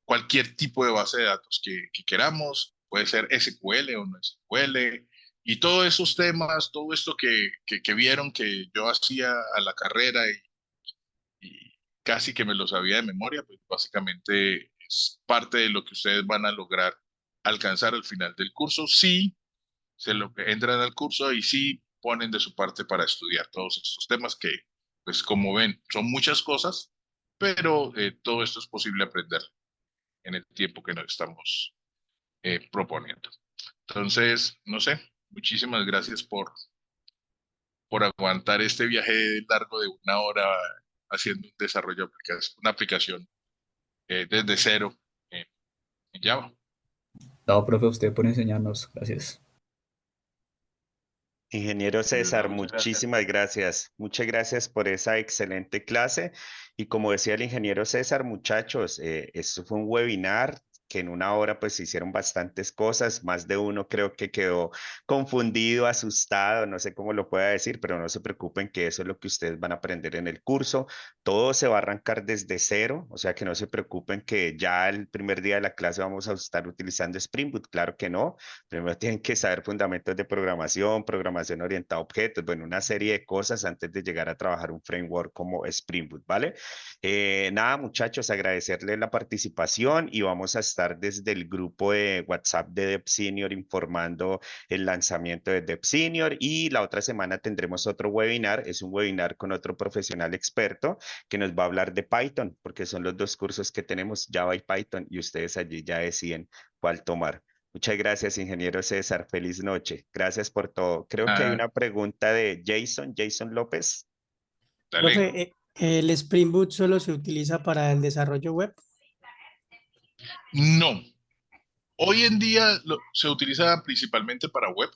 cualquier tipo de base de datos que queramos, puede ser SQL o no SQL, y todos esos temas, todo esto que vieron que yo hacía a la carrera y casi que me lo sabía de memoria, pues básicamente es parte de lo que ustedes van a lograr alcanzar al final del curso, si se lo entran al curso y si ponen de su parte para estudiar todos estos temas que, pues como ven, son muchas cosas, pero todo esto es posible aprender en el tiempo que nos estamos proponiendo. Entonces, no sé, muchísimas gracias por aguantar este viaje largo de 1 hora haciendo un desarrollo de una aplicación desde cero en Java. No, profe, a usted por enseñarnos. Gracias. Ingeniero De verdad, César, muchas gracias. muchísimas gracias. Muchas gracias por esa excelente clase. Y como decía el ingeniero César, muchachos, esto fue un webinar que en 1 hora pues se hicieron bastantes cosas. Más de uno creo que quedó confundido, asustado, no sé cómo lo pueda decir, pero no se preocupen que eso es lo que ustedes van a aprender en el curso. Todo se va a arrancar desde cero, o sea que no se preocupen que ya el primer día de la clase vamos a estar utilizando Spring Boot. Claro que no. Primero tienen que saber fundamentos de programación, programación orientada a objetos, bueno, una serie de cosas antes de llegar a trabajar un framework como Spring Boot, ¿vale? Nada, muchachos, agradecerles la participación y vamos a estar desde el grupo de WhatsApp de Dev Senior informando el lanzamiento de Dev Senior y la otra semana tendremos otro webinar, es un webinar con otro profesional experto que nos va a hablar de Python, porque son los 2 cursos que tenemos, Java y Python, y ustedes allí ya deciden cuál tomar. Muchas gracias, ingeniero César. Feliz noche. Gracias por todo. Creo que hay Ah, una pregunta de Jason López. dale. Profe, ¿el Spring Boot solo se utiliza para el desarrollo web? No. Hoy en día se utiliza principalmente para web,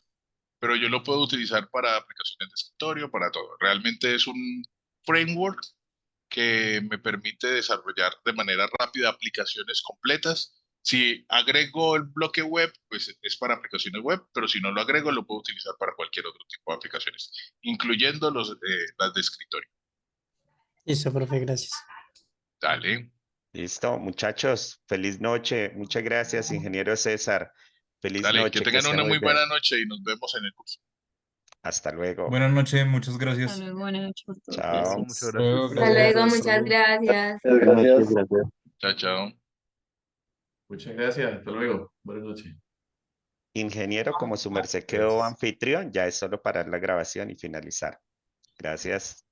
pero yo lo puedo utilizar para aplicaciones de escritorio, para todo. Realmente es un framework que me permite desarrollar de manera rápida aplicaciones completas. Si agrego el bloque web, pues es para aplicaciones web, pero si no lo agrego, lo puedo utilizar para cualquier otro tipo de aplicaciones, incluyendo las de escritorio. Listo, profe, gracias. Dale, Listo, muchachos. Feliz noche. Muchas gracias, ingeniero César. Feliz dale, que noche. Que tengan esté una muy muy bien. buena noche y nos vemos en el curso. Hasta luego. Buenas noches, muchas Hasta gracias. luego, buenas noches por todo. Chao. Gracias. Luego, Hasta gracias. luego, Hasta muchas luego. gracias. Muchas gracias. Chao, chao. Muchas gracias. Hasta luego. Buenas noches. Ingeniero, como su merced quedó Gracias. anfitrión, ya es solo parar la grabación y finalizar. Gracias.